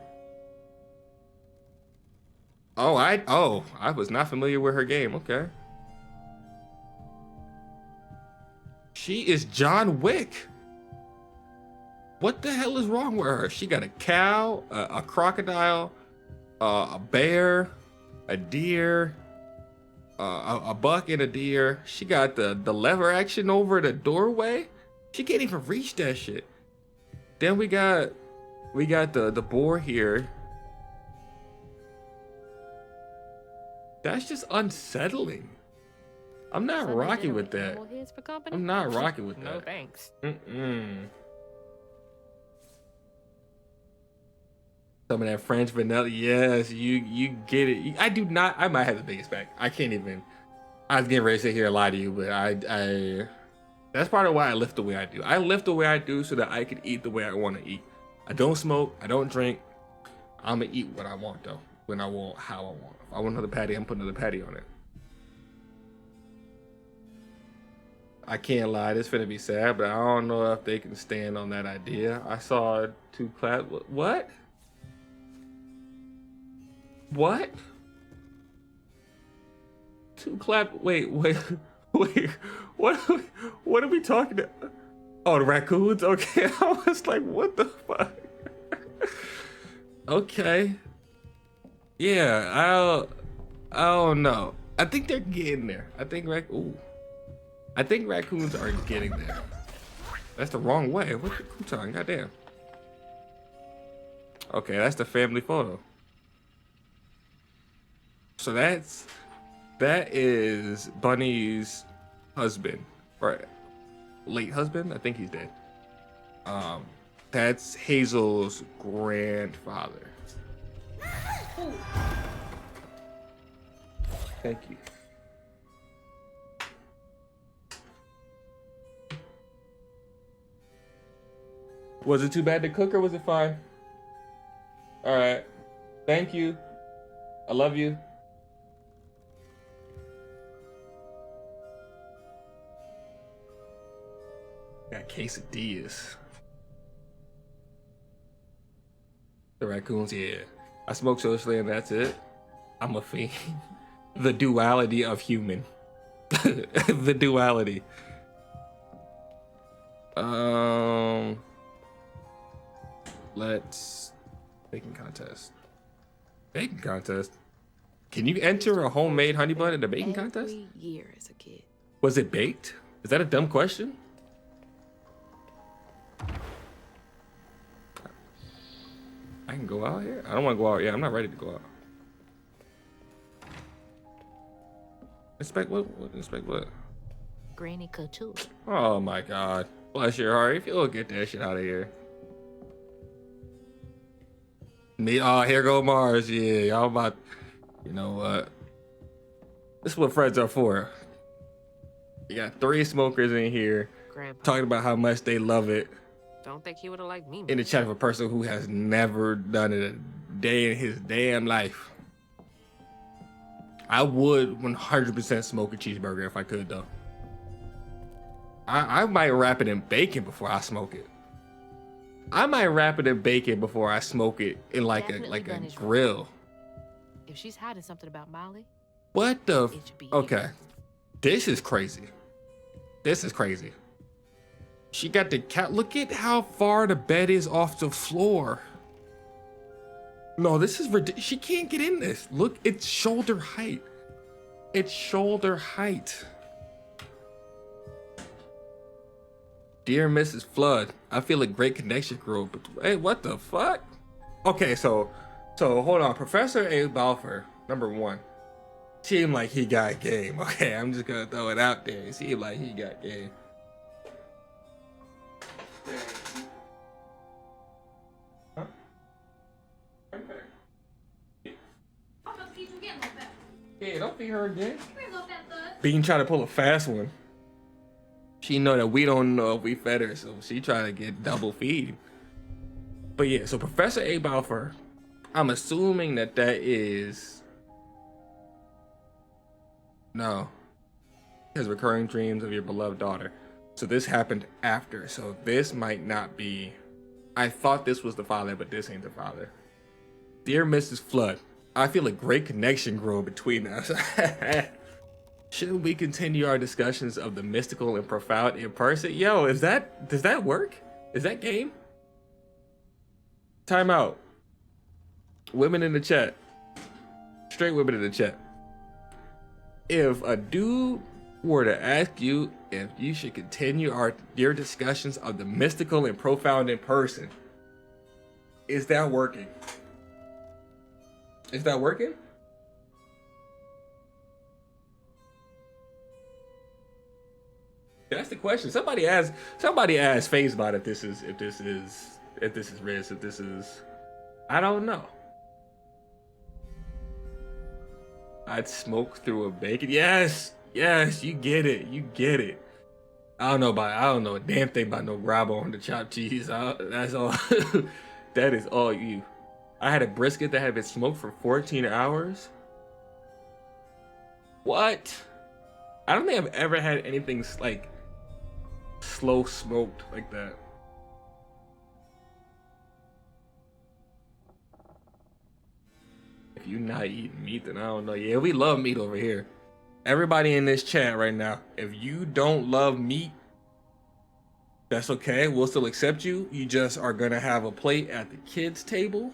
Oh, I was not familiar with her game. Okay. She is John Wick. What the hell is wrong with her? She got a cow, a crocodile, a bear, a deer, a buck and a deer. She got the lever action over the doorway. She can't even reach that shit. Then we got the boar here. That's just unsettling. I'm not rocking with that. I'm not rocking with that. No thanks. Some of that French vanilla. Yes, you get it. I do not. I might have the biggest back. I can't even. I was getting ready to sit here and lie to you, but I. That's part of why I lift the way I do. I lift the way I do so that I can eat the way I want to eat. I don't smoke. I don't drink. I'm gonna eat what I want though. When I want, how I want. If I want another patty, I'm putting another patty on it. I can't lie, this finna be sad, but I don't know if they can stand on that idea. I saw 2 clap. What? What? 2 clap. Wait. What are we talking about? Oh, the raccoons? Okay. I was like, what the fuck? Okay. Yeah, I don't know. I think they're getting there. I think raccoons are getting there. That's the wrong way. What the crouton? Goddamn. Okay, that's the family photo. So that is Bunny's husband, or late husband. I think he's dead. That's Hazel's grandfather. Thank you. Was it too bad to cook or was it fine? All right. Thank you. I love you. Got quesadillas. The raccoons, yeah. I smoke socially and that's it. I'm a fiend. The duality of human. The duality. Let's baking contest. Baking contest. Can you enter a homemade honey bun in a baking contest? Every year as a kid. Was it baked? Is that a dumb question? I can go out here? I don't want to go out. Yeah, I'm not ready to go out. Inspect what? Inspect what? Granny couture. Oh my god. Bless your heart. If you'll get that shit out of here. Me, oh, here go Mars. Yeah, y'all about, you know what? This is what friends are for. You got 3 smokers in here Grandpa. talking about how much they love it Don't think he would have liked me. in the chat of a person who has never done it a day in his damn life. I would 100% smoke a cheeseburger if I could, though. I might wrap it in bacon before I smoke it. I might wrap it in bacon before I smoke it in like Definitely a Bunny's right. grill. If she's hiding something about Molly, What the? it should be Okay, here. this is crazy. This is crazy. She got the cat. Look at how far the bed is off the floor. No, this is ridiculous. She can't get in this. Look, it's shoulder height. It's shoulder height. Dear Mrs. Flood, I feel a great connection grew. But hey, what the fuck? Okay, so hold on. Professor A. Balfour, number 1, seemed like he got game. Okay, I'm just gonna throw it out there. It seemed like he got game. Huh? Yeah, don't feed her again. Bean trying to pull a fast one. She know that we don't know if we fed her, so she trying to get double feed. But yeah, so Professor A. Balfour, I'm assuming that is no, his recurring dreams of your beloved daughter. So this happened after. So this might not be. I thought this was the father, but this ain't the father. Dear Mrs. Flood, I feel a great connection grow between us. Shouldn't we continue our discussions of the mystical and profound in person? Yo, does that work? Is that game? Time out. Women in the chat. Straight women in the chat. If a dude were to ask you if you should continue your discussions of the mystical and profound in person, is that working? Is that working? That's the question. Somebody asked FazeBot if this is Riz, if this is, I don't know. I'd smoke through a bacon. Yes, you get it. I don't know a damn thing about no grabo on the chopped cheese. That's all. That is all you. I had a brisket that had been smoked for 14 hours. What? I don't think I've ever had anything like slow smoked like that. If you not eating meat, then I don't know. Yeah, we love meat over here. Everybody in this chat right now, if you don't love meat, that's okay. We'll still accept you. You just are gonna have a plate at the kids' table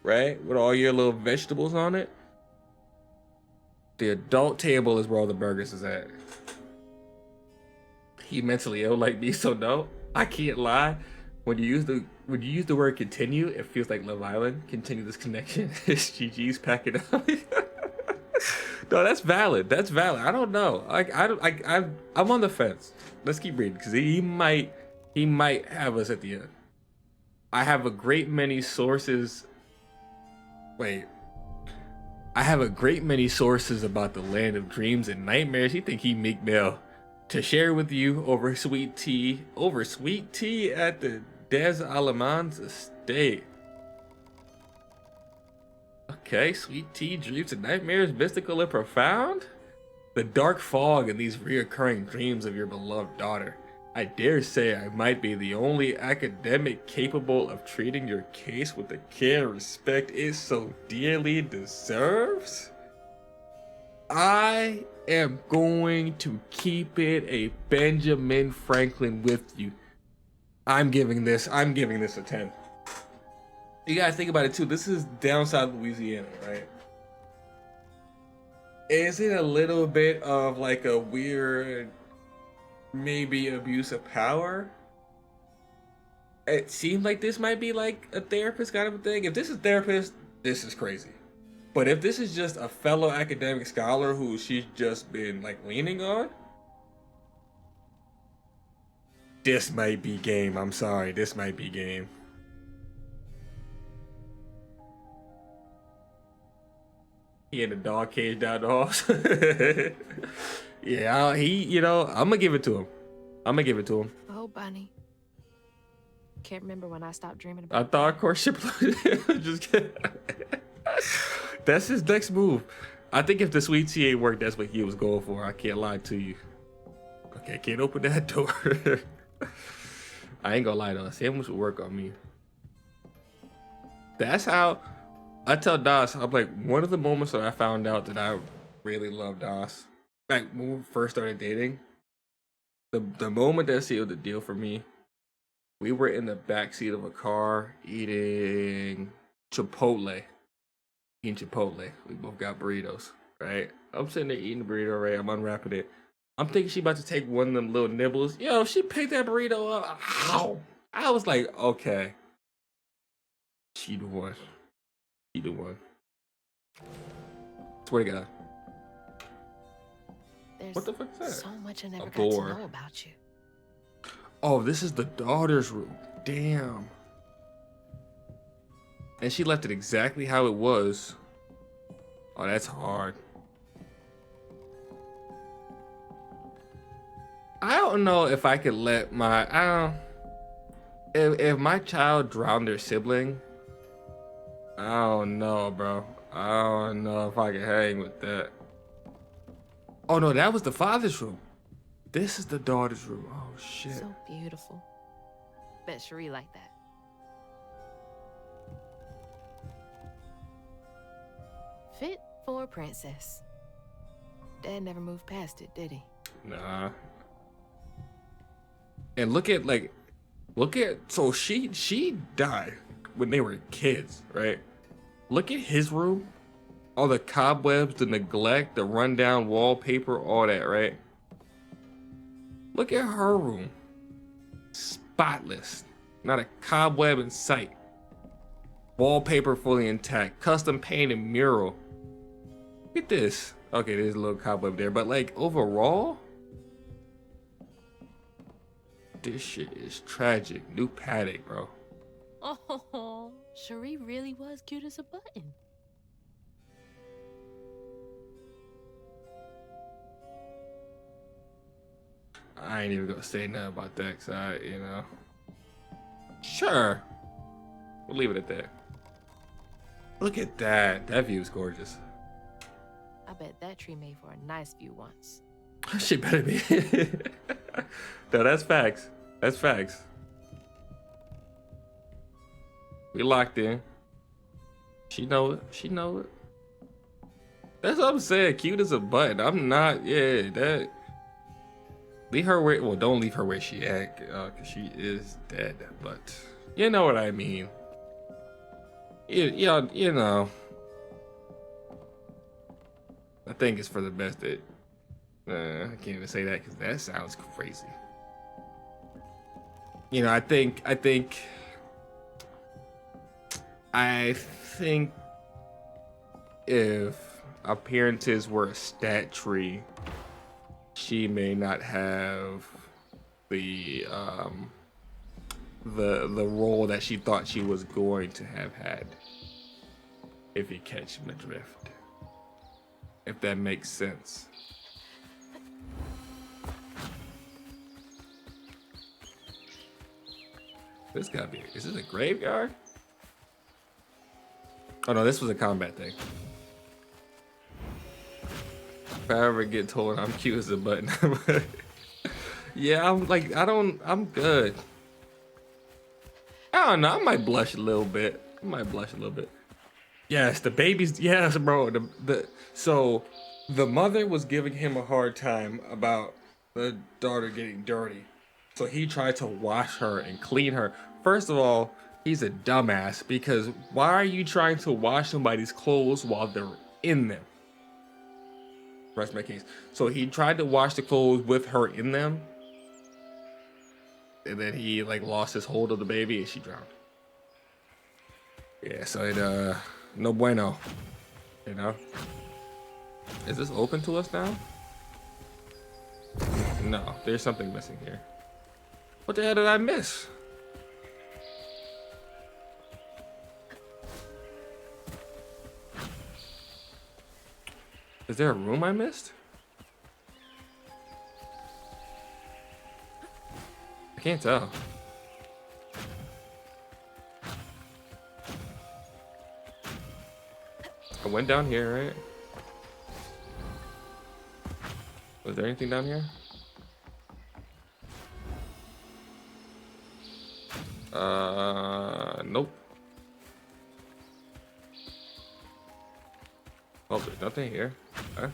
right? With all your little vegetables on it. The adult table is where all the burgers is at. He mentally ill like me, so no, I can't lie. When you use the word continue, it feels like Love Island. Continue this connection. It's GG's packing up. No, that's valid. That's valid. I don't know. I'm on the fence. Let's keep reading because he might have us at the end. I have a great many sources. Wait. I have a great many sources about the land of dreams and nightmares. You think he Meek Mill to share with you over sweet tea at the Des Allemands estate. Okay, sweet tea, dreams and nightmares, mystical and profound. The dark fog and these reoccurring dreams of your beloved daughter. I dare say I might be the only academic capable of treating your case with the care and respect it so dearly deserves. I am going to keep it a Benjamin Franklin with you. I'm giving this a 10. You gotta think about it too. This is down south Louisiana, right? Is it a little bit of like a weird, maybe abuse of power? It seems like this might be like a therapist kind of a thing. If this is therapist, this is crazy. But if this is just a fellow academic scholar who she's just been like leaning on, this might be game. I'm sorry, this might be game. He in the dog cage down the halls. Yeah, I'm gonna give it to him. Oh, Bunny. Can't remember when I stopped dreaming about I thought courtship. Just kidding. That's his next move. I think if the sweet tea ain't worked, that's what he was going for. I can't lie to you. Okay, can't open that door. I ain't gonna lie though. Sandwich would work on me. That's how I tell Das. I'm like, one of the moments that I found out that I really love Das, like when we first started dating, the moment that sealed the deal for me, we were in the backseat of a car eating Chipotle. We both got burritos, right? I'm sitting there eating the burrito, right? I'm unwrapping it. I'm thinking she about to take one of them little nibbles. Yo, she picked that burrito up. Ow! I was like, okay. She the one. Swear to God. There's What the fuck is that? so much I never got boar. to know about you. Oh, this is the daughter's room. Damn. And she left it exactly how it was. Oh, that's hard. I don't know if I could let if my child drowned their sibling, I don't know, bro. I don't know if I can hang with that. Oh no, that was the father's room. This is the daughter's room. Oh shit. So beautiful. Bet Cherie like that. Fit for a princess. Dad never moved past it, did he? Nah. And look at so she died when they were kids, right? Look at his room. All the cobwebs, the neglect, the rundown wallpaper, all that, right? Look at her room. Spotless. Not a cobweb in sight. Wallpaper fully intact. Custom painted mural. Look at this. Okay, there's a little cobweb there, but like overall, this shit is tragic. New paddock, bro. Oh, Cherie really was cute as a button. I ain't even gonna say nothing about that, cause Sure. We'll leave it at that. Look at that. That view is gorgeous. I bet that tree made for a nice view once. She better be. No, that's facts. That's facts. We locked in. She know it. She know it. That's what I'm saying. Cute as a button. I'm not. Yeah, that. Leave her where. Well, don't leave her where she at, cause she is dead. But you know what I mean. you know, I think it's for the best that I can't even say that because that sounds crazy. You know, I think if appearances were a stat tree, she may not have the the role that she thought she was going to have had. If you catch my drift, if that makes sense. This gotta be. Is this a graveyard? Oh no, this was a combat thing. If I ever get told I'm cute as a button. Yeah, I'm good. I don't know, I might blush a little bit. Yes, the babies, yes, bro. So the mother was giving him a hard time about the daughter getting dirty. So he tried to wash her and clean her. First of all, he's a dumbass because why are you trying to wash somebody's clothes while they're in them? Rest my case. So he tried to wash the clothes with her in them. And then he like lost his hold of the baby and she drowned. Yeah, so it no bueno. You know? Is this open to us now? No, there's something missing here. What the hell did I miss? Is there a room I missed? I can't tell. I went down here, right? Was there anything down here? Nope. Oh, there's nothing here. Okay.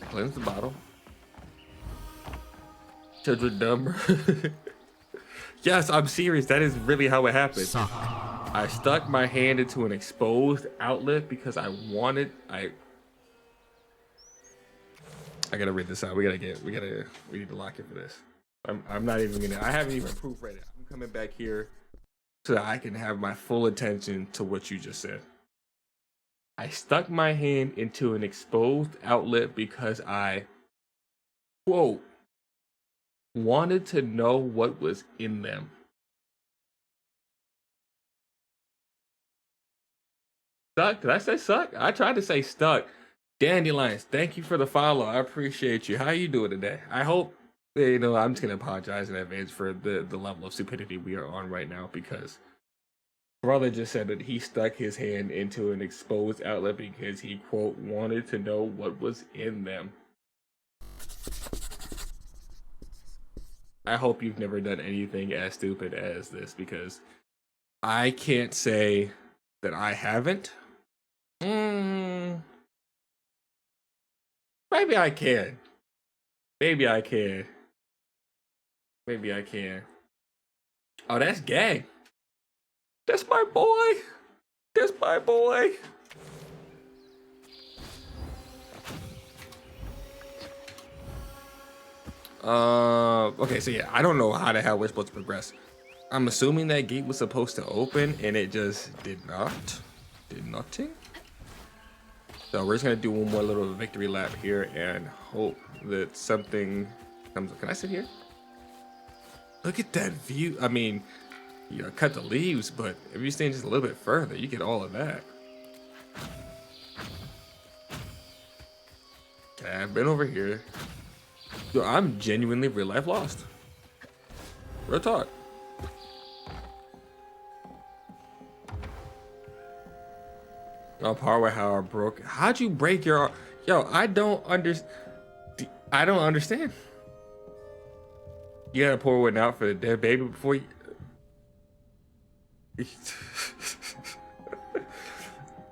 Cleanse the bottle. Children dumb. Yes, I'm serious. That is really how it happened. I stuck my hand into an exposed outlet because I wanted. I gotta read this out. We need to lock in for this. I'm not even gonna. I haven't even proofread it. I'm coming back here so that I can have my full attention to what you just said. I stuck my hand into an exposed outlet because I, quote, wanted to know what was in them. Stuck? Did I say suck? I tried to say stuck. Dandelions, thank you for the follow. I appreciate you. How you doing today? I hope, you know, I'm just going to apologize in advance for the level of stupidity we are on right now because brother just said that he stuck his hand into an exposed outlet because he, quote, wanted to know what was in them. I hope you've never done anything as stupid as this because I can't say that I haven't. Maybe I can. Maybe I can. Maybe I can. Oh, that's Gang. That's my boy. That's my boy. Okay, so yeah, I don't know how the hell we're supposed to progress. I'm assuming that gate was supposed to open and it just did not. Did nothing. So we're just gonna do one more little victory lap here and hope that something comes up. Can I sit here? Look at that view. I mean, you gotta cut the leaves, but if you stand just a little bit further, you get all of that. Okay, I've been over here. Yo, I'm genuinely real life lost. Real talk. Oh, power how I broke. How'd you break your arm? Yo, I don't understand. You gotta pour one out for the dead baby before you.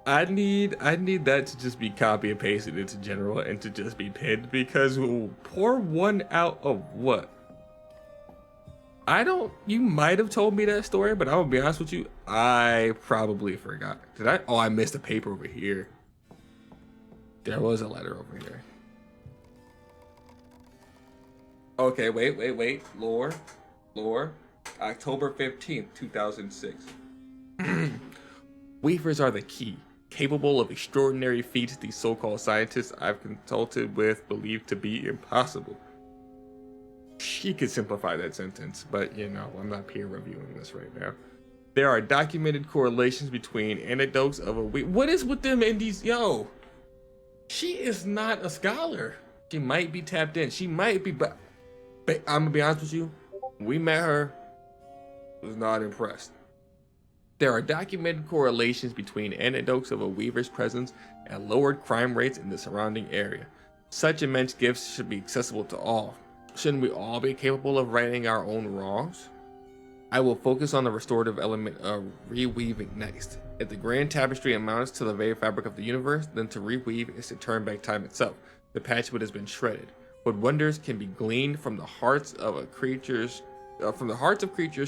I need that to just be copy and pasted into general and to just be pinned because we'll pour one out of what? I don't. You might have told me that story, but I'm gonna be honest with you. I probably forgot. Did I? Oh, I missed a paper over here. There was a letter over here. Okay, wait. Lore. October 15th, 2006. Weavers are the key, capable of extraordinary feats these so-called scientists I've consulted with believe to be impossible. She could simplify that sentence, but you know, I'm not peer reviewing this right now. There are documented correlations between anecdotes of a week. What is with them and these? Yo, she is not a scholar. She might be tapped in. She might be, but I'm gonna be honest with you. We met her. Was not impressed. There are documented correlations between anecdotes of a weaver's presence and lowered crime rates in the surrounding area. Such immense gifts should be accessible to all. Shouldn't we all be capable of righting our own wrongs? I will focus on the restorative element of reweaving next. If the grand tapestry amounts to the very fabric of the universe, then to reweave is to turn back time itself. The patchwood has been shredded. What wonders can be gleaned from the hearts of creatures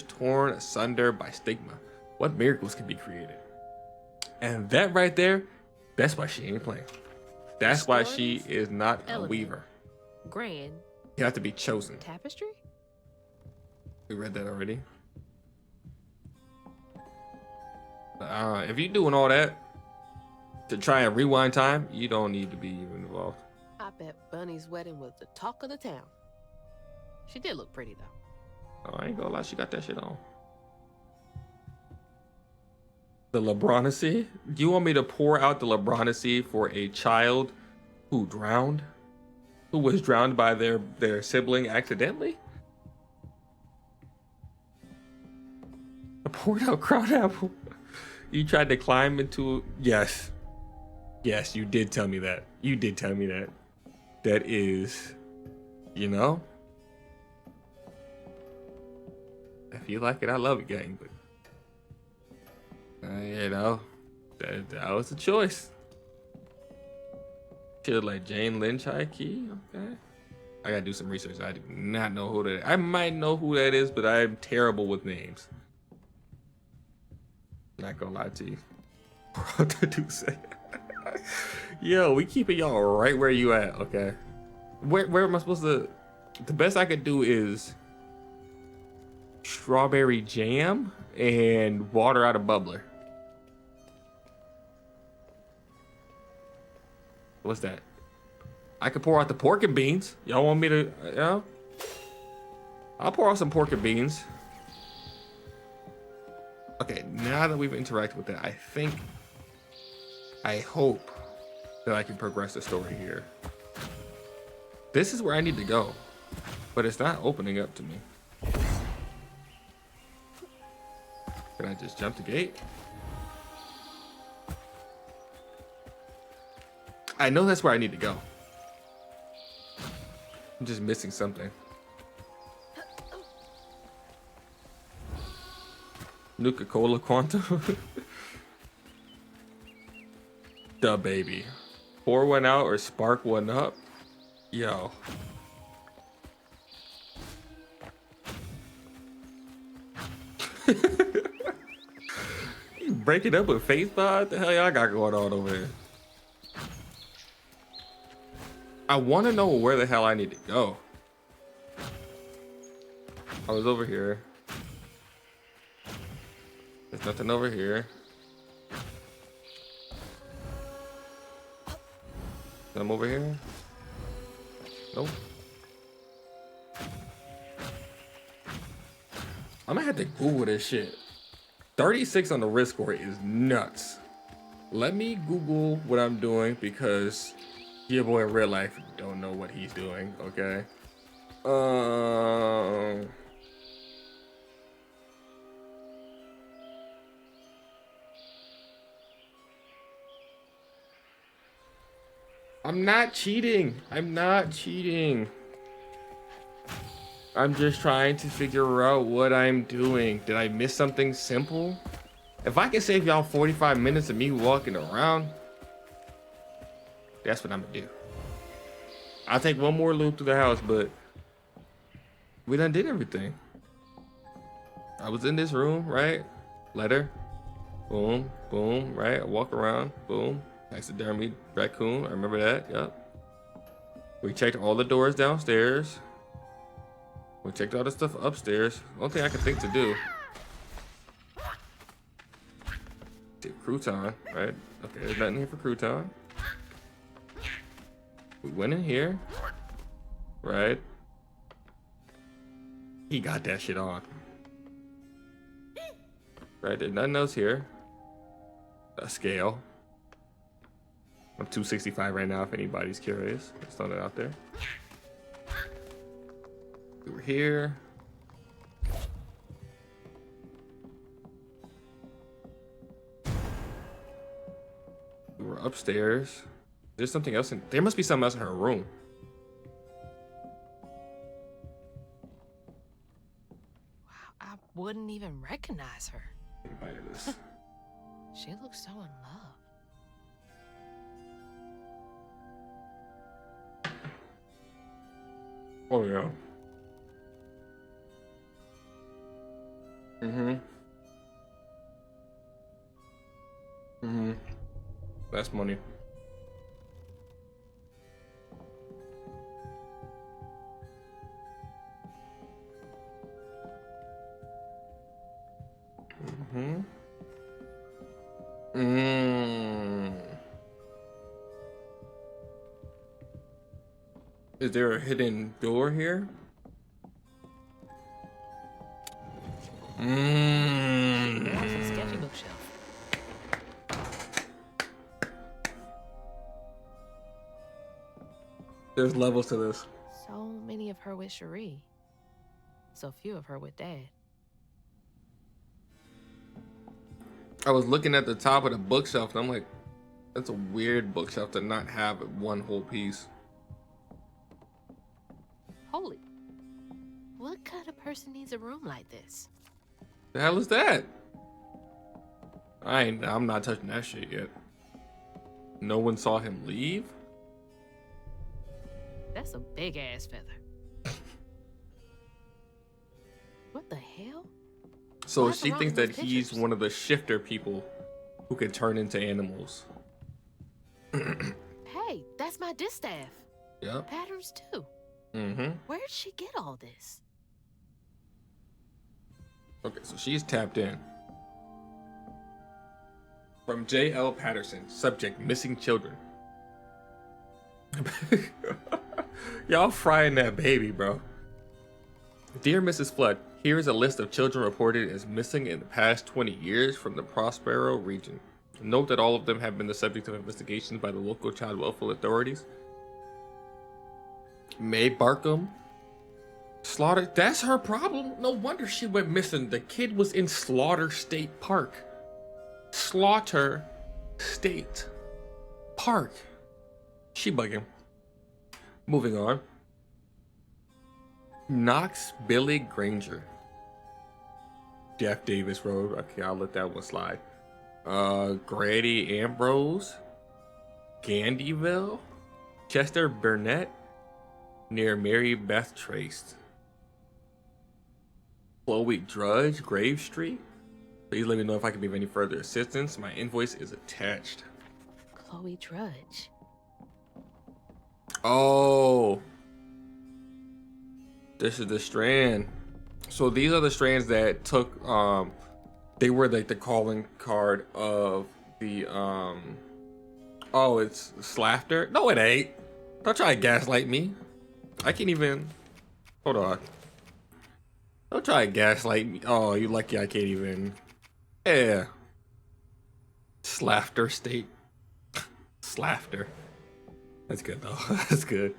torn asunder by stigma? What miracles can be created? And that right there, that's why she ain't playing. That's why she is not a weaver. Grand. You have to be chosen. Tapestry? We read that already. If you're doing all that to try and rewind time, you don't need to be even involved. I bet Bunny's wedding was the talk of the town. She did look pretty though. Oh, I ain't gonna lie, she got that shit on. The Lebronacy? Do you want me to pour out the Lebronacy for a child who drowned? Who was drowned by their sibling accidentally? I poured out crowd apple. You tried to climb into... Yes. Yes, you did tell me that. You did tell me that. That is... You know? If you like it, I love it, gang. But... you know, that was a choice. Should like Jane Lynch high key. Okay, I gotta do some research. I do not know who that is. I might know who that is, but I'm terrible with names. Not gonna lie to you. What to do say? Yo, we keeping y'all right where you at. Okay, where am I supposed to? The best I could do is strawberry jam and water out of bubbler. What's that? I could pour out the pork and beans. Y'all want me to, you know? I'll pour out some pork and beans. Okay, now that we've interacted with that, I hope that I can progress the story here. This is where I need to go, but it's not opening up to me. Can I just jump the gate? I know that's where I need to go. I'm just missing something. Nuka-Cola Quantum. The baby. Pour one out or spark one up. Yo. You break it up with face pod? What the hell y'all got going on over there? I want to know where the hell I need to go. I was over here. There's nothing over here. I'm over here. Nope. I'm gonna have to Google this shit. 36 on the risk score is nuts. Let me Google what I'm doing because your boy in real life don't know what he's doing, okay? I'm not cheating. I'm not cheating. I'm just trying to figure out what I'm doing. Did I miss something simple? If I can save y'all 45 minutes of me walking around, that's what I'm gonna do. I'll take one more loop through the house, but we done did everything. I was in this room, right? Letter. Boom, boom, right? I walk around, boom. Taxidermy raccoon. I remember that. Yep. We checked all the doors downstairs. We checked all the stuff upstairs. Only thing I can think to do. Crouton, right? Okay, there's nothing here for Crouton. We went in here, right? He got that shit on. Right, there's nothing else here. A scale. I'm 265 right now if anybody's curious. Just throwing it out there. We were here. We were upstairs. There's something else in there. Must be something else in her room. Wow, I wouldn't even recognize her. Anybody this? She looks so in love. Oh yeah. That's money. Is there a hidden door here? There's a sketchy bookshelf. There's levels to this. So many of her with Cherie. So few of her with Dad. I was looking at the top of the bookshelf and I'm like, that's a weird bookshelf to not have one whole piece. Holy. What kind of person needs a room like this? The hell is that? I'm not touching that shit yet. No one saw him leave? That's a big ass feather. What the hell? So Why she surrounding thinks that those he's pictures? one of the shifter people who can turn into animals. Hey, that's my distaff. Yep. Patterns too. Mm-hmm. Where'd she get all this? Okay, so she's tapped in. From J.L. Patterson, subject missing children. Y'all frying that baby, bro. Dear Mrs. Flood, here is a list of children reported as missing in the past 20 years from the Prospero region. Note that all of them have been the subject of investigations by the local child welfare authorities. Mae Barkham. Slaughter. That's her problem. No wonder she went missing. The kid was in Slaughter State Park. Slaughter State Park. She bugging. Moving on. Knox Billy Granger. Jeff Davis Road. Okay, I'll let that one slide. Grady Ambrose. Gandyville. Chester Burnett. Near Mary Beth Traced. Chloe Drudge, Grave Street. Please let me know if I can be of any further assistance. My invoice is attached. Chloe Drudge. Oh. This is the strand. So these are the strands that took, they were like the calling card of the, oh, it's Slafter? No, it ain't. Don't try to gaslight me. I can't even, hold on. Don't try to gaslight me. Oh, you lucky I can't even. Yeah. Slafter State. Slafter. That's good though. That's good.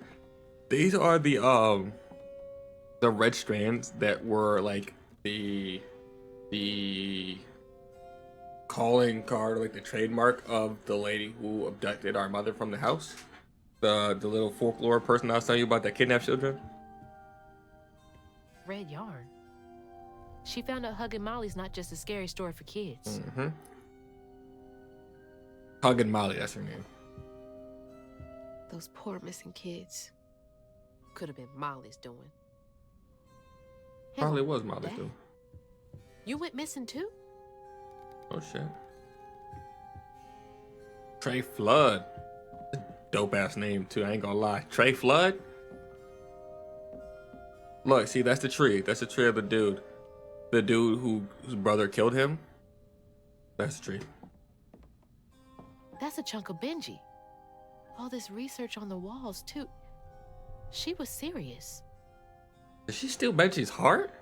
These are the red strands that were like the calling card, like the trademark of the lady who abducted our mother from the house. The little folklore person I was telling you about that kidnapped children. Red yarn. She found out Huggin' Molly's not just a scary story for kids. Mm-hmm. Huggin' Molly, that's her name. Those poor missing kids. Could have been Molly's doing. Probably was Molly Dad? too. You went missing too? Oh shit. Trey Flood. Dope ass name too, I ain't gonna lie. Trey Flood? Look, see, that's the tree. That's the tree of the dude. The dude whose brother killed him. That's the tree. That's a chunk of Benji. All this research on the walls too. She was serious. Is she steal Benji's heart?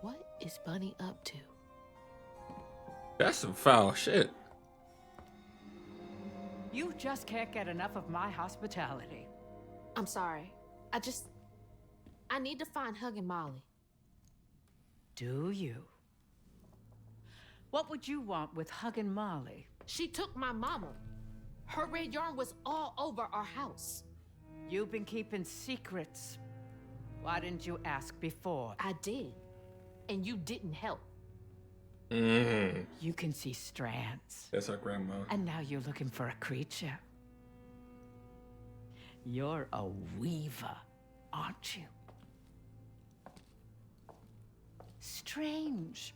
What is Bunny up to? That's some foul shit. You just can't get enough of my hospitality. I'm sorry. I need to find Huggin' Molly. Do you? What would you want with Huggin' Molly? She took my mama. Her red yarn was all over our house. You've been keeping secrets. Why didn't you ask before? I did. And you didn't help. You can see strands. That's our grandma. And now you're looking for a creature. You're a weaver, aren't you? Strange.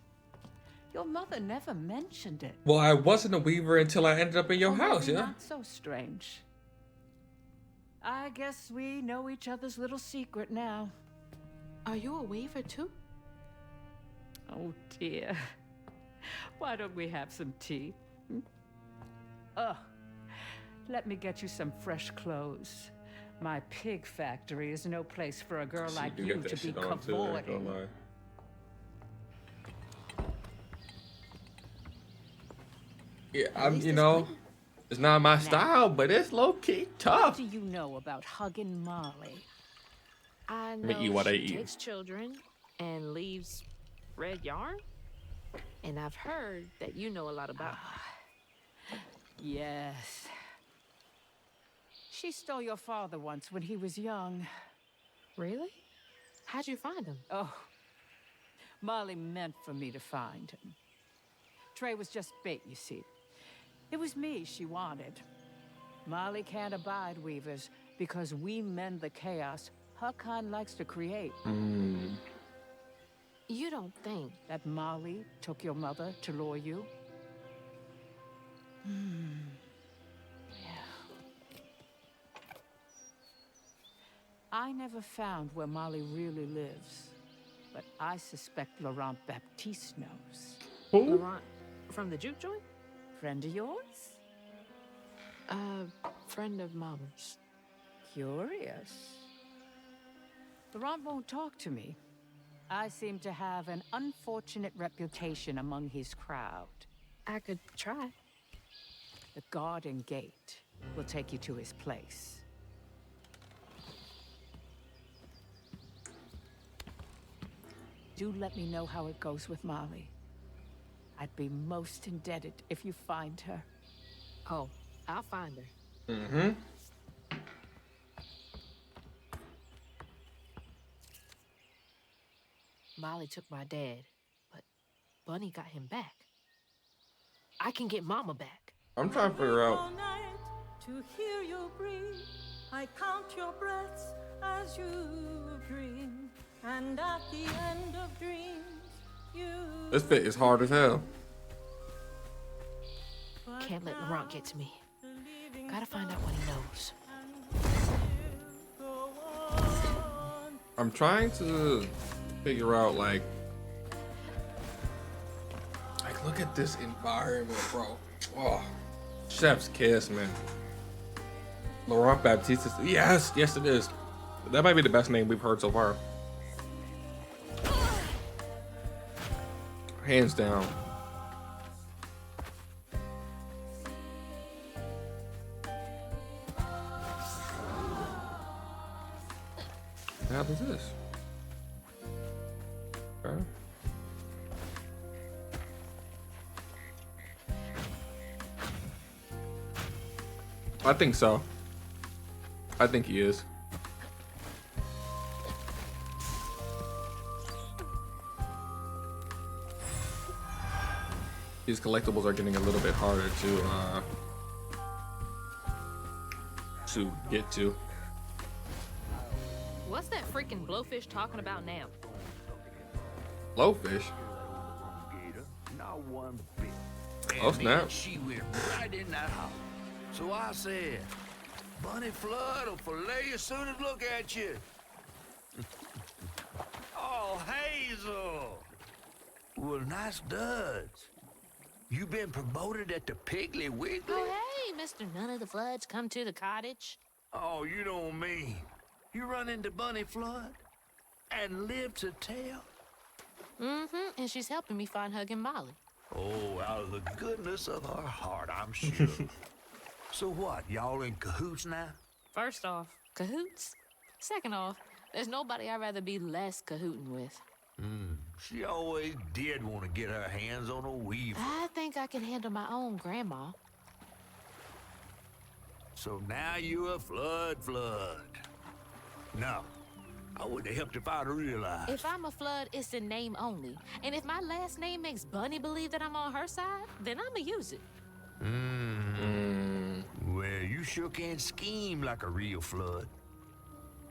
Your mother never mentioned it. Well, I wasn't a weaver until I ended up in your Or house, maybe yeah? Not so strange. I guess we know each other's little secret now. Are you a weaver too? Oh dear. Why don't we have some tea? Oh, let me get you some fresh clothes. My pig factory is no place for a girl like you to be cavorting. Yeah, you know, it's not my style, but it's low-key What tough. do you know about Huggin' Molly? I Me know eat what I she eat. takes children and leaves red yarn. And I've heard that you know a lot about her. Yes. She stole your father once when he was young. Really? How'd you find him? Oh, Molly meant for me to find him. Trey was just bait, you see. It was me she wanted. Molly can't abide weavers because we mend the chaos her kind likes to create. You don't think That Molly took your mother to lure you? Yeah. I never found where Molly really lives, but I suspect Laurent Baptiste knows. Laurent from the juke joint? Friend of yours? Friend of Mama's. Curious. Laurent won't talk to me. I seem to have an unfortunate reputation among his crowd. I could try. The garden gate will take you to his place. Do let me know how it goes with Molly. I'd be most indebted if you find her. Oh, I'll find her. Molly took my dad, but Bunny got him back. I can get Mama back. I'm trying to figure out. To hear you breathe, I count your breaths as you dream, and at the end of dreams, you. This fit is hard as hell. Can't let Laurent get to me. Gotta find out what he knows. I'm trying to figure out, like, look at this environment, bro. Oh, chef's kiss, man. Laurent Baptiste. Yes, it is. That might be the best name we've heard so far. Hands down. What happens to this? Okay. I think so. I think he is. These collectibles are getting a little bit harder to get to. What's that freaking blowfish talking about now? Blowfish? Not one bit. Oh, And snap. man, she went right in that house. So I said, Bunny Flood will fillet you as soon as look at you. Oh, Hazel. Well, nice duds. You been promoted at the Piggly Wiggly? Oh, hey, Mr. None of the Floods, come to the cottage. Oh, you don't mean. You run into Bunny Flood and live to tell? Mm-hmm, and she's helping me find Huggin' Molly. Oh, out of the goodness of her heart, I'm sure. So what, y'all in cahoots now? First off, cahoots. Second off, there's nobody I'd rather be less cahooting with. She always did want to get her hands on a weaver. I think I can handle my own grandma. So now you're a flood. No, I wouldn't have helped if I'd realized. If I'm a Flood, it's in name only. And if my last name makes Bunny believe that I'm on her side, then I'ma use it. Well, you sure can scheme like a real flood.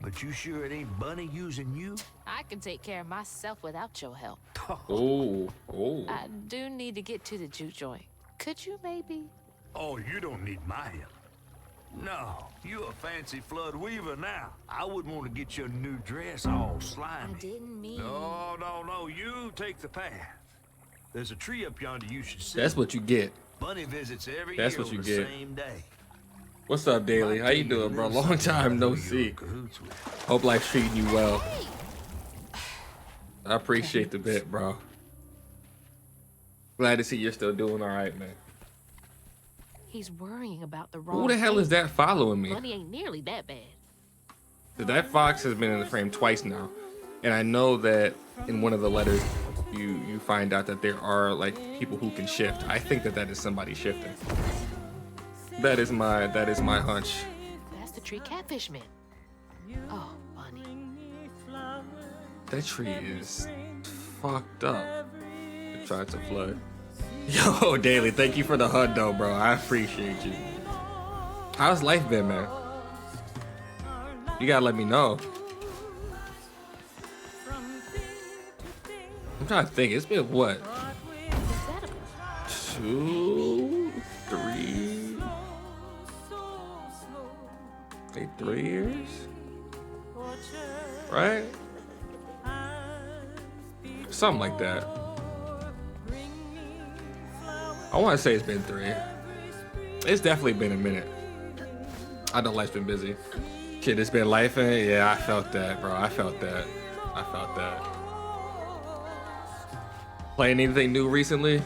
But you sure it ain't Bunny using you? I can take care of myself without your help. Oh, oh. I do need to get to the juke joint. Could you maybe? Oh, you don't need my help. No, you a fancy flood weaver now. I wouldn't want to get your new dress all slimy. I didn't mean... No, you take the path. There's a tree up yonder you should see. That's what you get. Bunny visits every That's year what you on the get. same day. What's up, Daily? How you doing, bro? Long time no see. Hope life's treating you well. I appreciate the bit, bro. Glad to see you're still doing all right, man. He's worrying about the wrong Who the hell is that following me? Bunny ain't nearly that bad. That fox has been in the frame twice now, and I know that in one of the letters you find out that there are like people who can shift. I think that is somebody shifting. That is my hunch. That's the tree catfish man. Oh, Bunny. That tree is fucked up. It tried to flood. Yo, Daily, thank you for the HUD though, bro. I appreciate you. How's life been, man? You gotta let me know. I'm trying to think. It's been what? 2, 3, 3 years? Right? Something like that. I want to say it's been 3. It's definitely been a minute. I know life's been busy. Shit, it's been life, and yeah, I felt that, bro. I felt that. Playing anything new recently?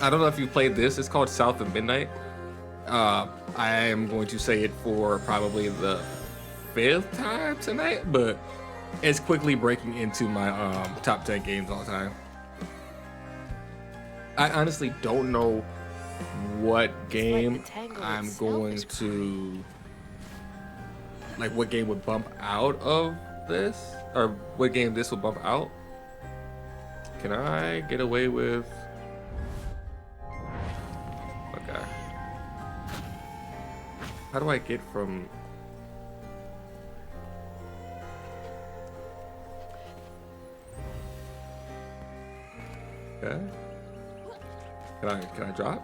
I don't know if you played this. It's called South of Midnight. I am going to say it for probably the 5th time tonight, but it's quickly breaking into my top 10 games all the time. I honestly don't know what game I'm going to, like what game would bump out of this, or what game this will bump out. Can I get away with, okay. How do I get from, okay. Can I drop?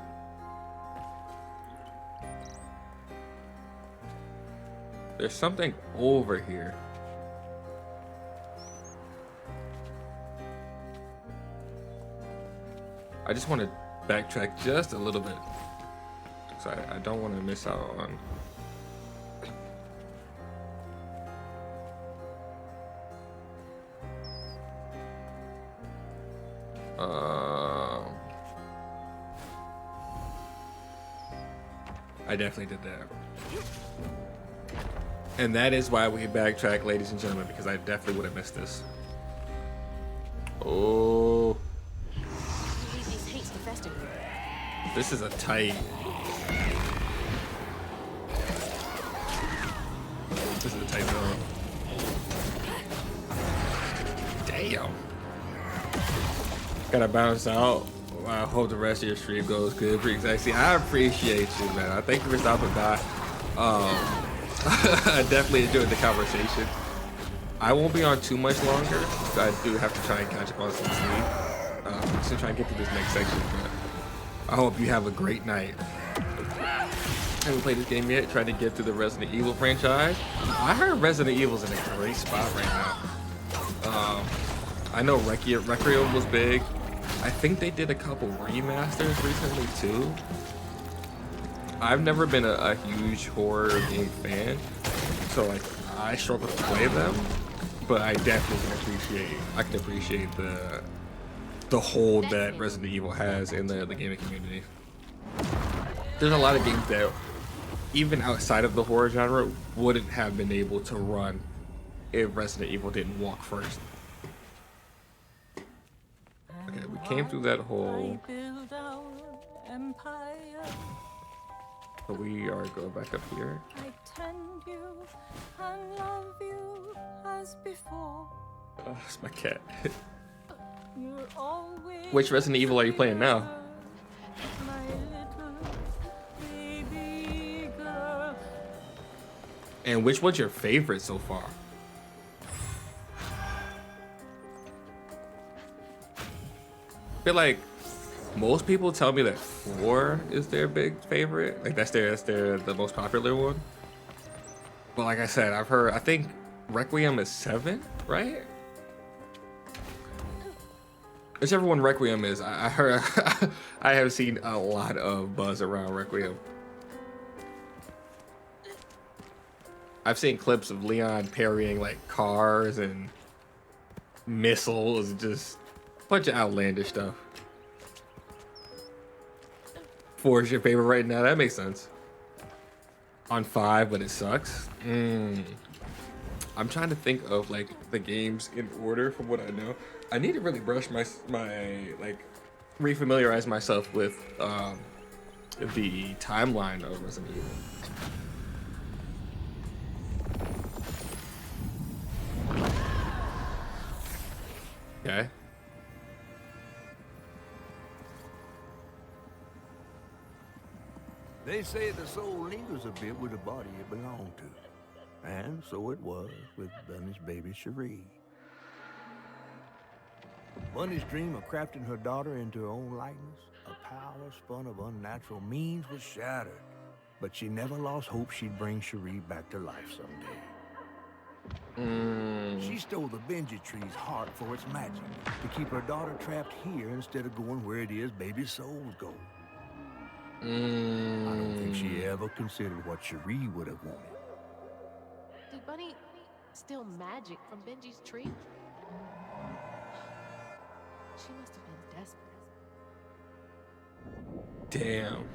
There's something over here. I just want to backtrack just a little bit. So I don't want to miss out on. I definitely did that. And that is why we backtrack, ladies and gentlemen, because I definitely would have missed this. Oh. This is a tight. This is a tight zone. Damn. Gotta bounce out. I hope the rest of your stream goes good. Exactly. I appreciate you, man. I thank you for stopping by. I definitely enjoyed the conversation. I won't be on too much longer. I do have to try and catch up on some sleep. just to try and get to this next section. But I hope you have a great night. I haven't played this game yet. Trying to get through the Resident Evil franchise. I heard Resident Evil's in a great spot right now. I know Requiem was big. I think they did a couple remasters recently too. I've never been a huge horror game fan, so like I struggle to play them, but I definitely can appreciate the hold that Resident Evil has in the gaming community. There's a lot of games that even outside of the horror genre wouldn't have been able to run if Resident Evil didn't walk first. Okay, we came through that whole. So we are going back up here. I tend you and love you as before. Oh, it's my cat. You're always Which Resident Evil are you playing now? my little baby girl. And which one's your favorite so far? I feel like most people tell me that 4 is their big favorite. Like that's the most popular one. But like I said, I think Requiem is 7, right? Whichever one Requiem is, I heard I have seen a lot of buzz around Requiem. I've seen clips of Leon parrying like cars and missiles, just a bunch of outlandish stuff. 4 is your favorite right now? That makes sense. On 5, but it sucks. I'm trying to think of like the games in order from what I know. I need to really brush my like refamiliarize myself with the timeline of Resident Evil. Okay. They say the soul lingers a bit with the body it belonged to. And so it was with Bunny's baby Cherie. Bunny's dream of crafting her daughter into her own likeness, a power spun of unnatural means, was shattered. But she never lost hope she'd bring Cherie back to life someday. She stole the Benji tree's heart for its magic, to keep her daughter trapped here instead of going where it is baby souls go. I don't think she ever considered what Cherie would have wanted. Did Bunny steal magic from Benji's tree? She must have been desperate. Damn.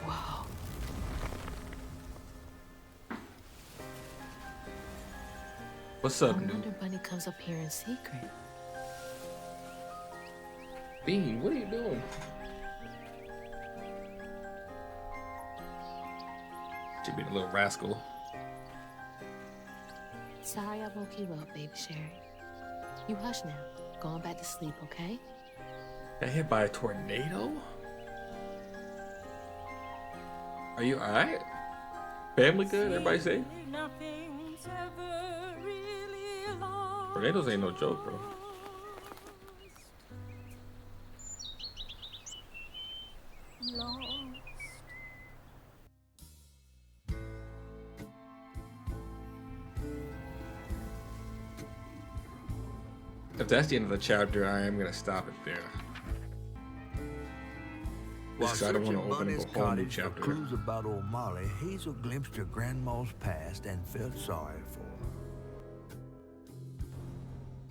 Wow. What's up, I dude? wonder Bunny comes up here in secret. Bean, what are you doing? She being a little rascal. Sorry I woke you up, baby Sherry. You hush now. Going back to sleep, okay? Got hit by a tornado? Are you alright? Family good? Everybody safe? Nothing's ever really lost. Tornadoes ain't no joke, bro. Lost. If that's the end of the chapter, I am gonna stop it there. While Because I don't want to searching open Bunny's up a whole new cottage for chapter. clues about old Molly, Hazel glimpsed her grandma's past and felt sorry for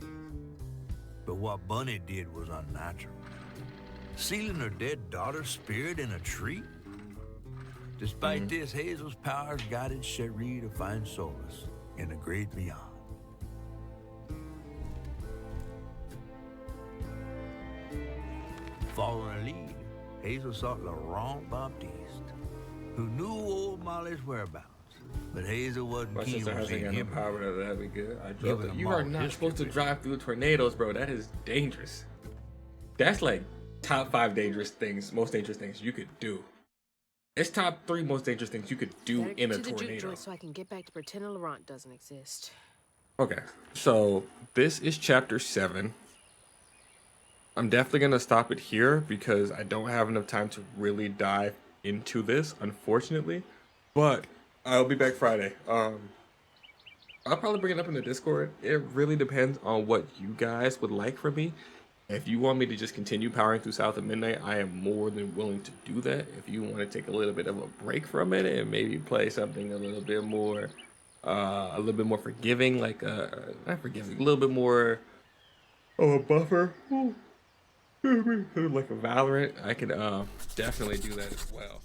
her. But what Bunny did was unnatural. Sealing her dead daughter's spirit in a tree? Despite this, Hazel's powers guided Cherie to find solace in the great beyond. Following her lead, Hazel sought Laurent Baptiste, who knew old Molly's whereabouts. But Hazel wasn't My keen sister on hasn't seeing got no him. power to that'd be good. I Give dropped it it. a You are moral not history supposed to bit. drive through tornadoes, bro. That is dangerous. That's like top 5 dangerous things, most dangerous things you could do. It's top 3 most dangerous things you could do Better in get a to the juke tornado. joint so I can get back to pretending Laurent doesn't exist. Okay, so this is chapter 7. I'm definitely gonna stop it here because I don't have enough time to really dive into this, unfortunately. But I'll be back Friday. I'll probably bring it up in the Discord. It really depends on what you guys would like from me. If you want me to just continue powering through South of Midnight, I am more than willing to do that. If you want to take a little bit of a break from it and maybe play something a little bit more forgiving, like not forgiving, a little bit more of a buffer, like a Valorant, I can definitely do that as well.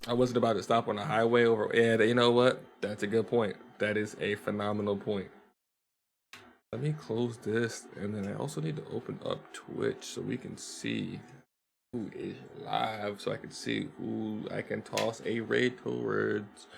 I wasn't about to stop on the highway over. Yeah, you know what? That's a good point. That is a phenomenal point. Let me close this, and then I also need to open up Twitch so we can see who is live, so I can see who I can toss a raid towards.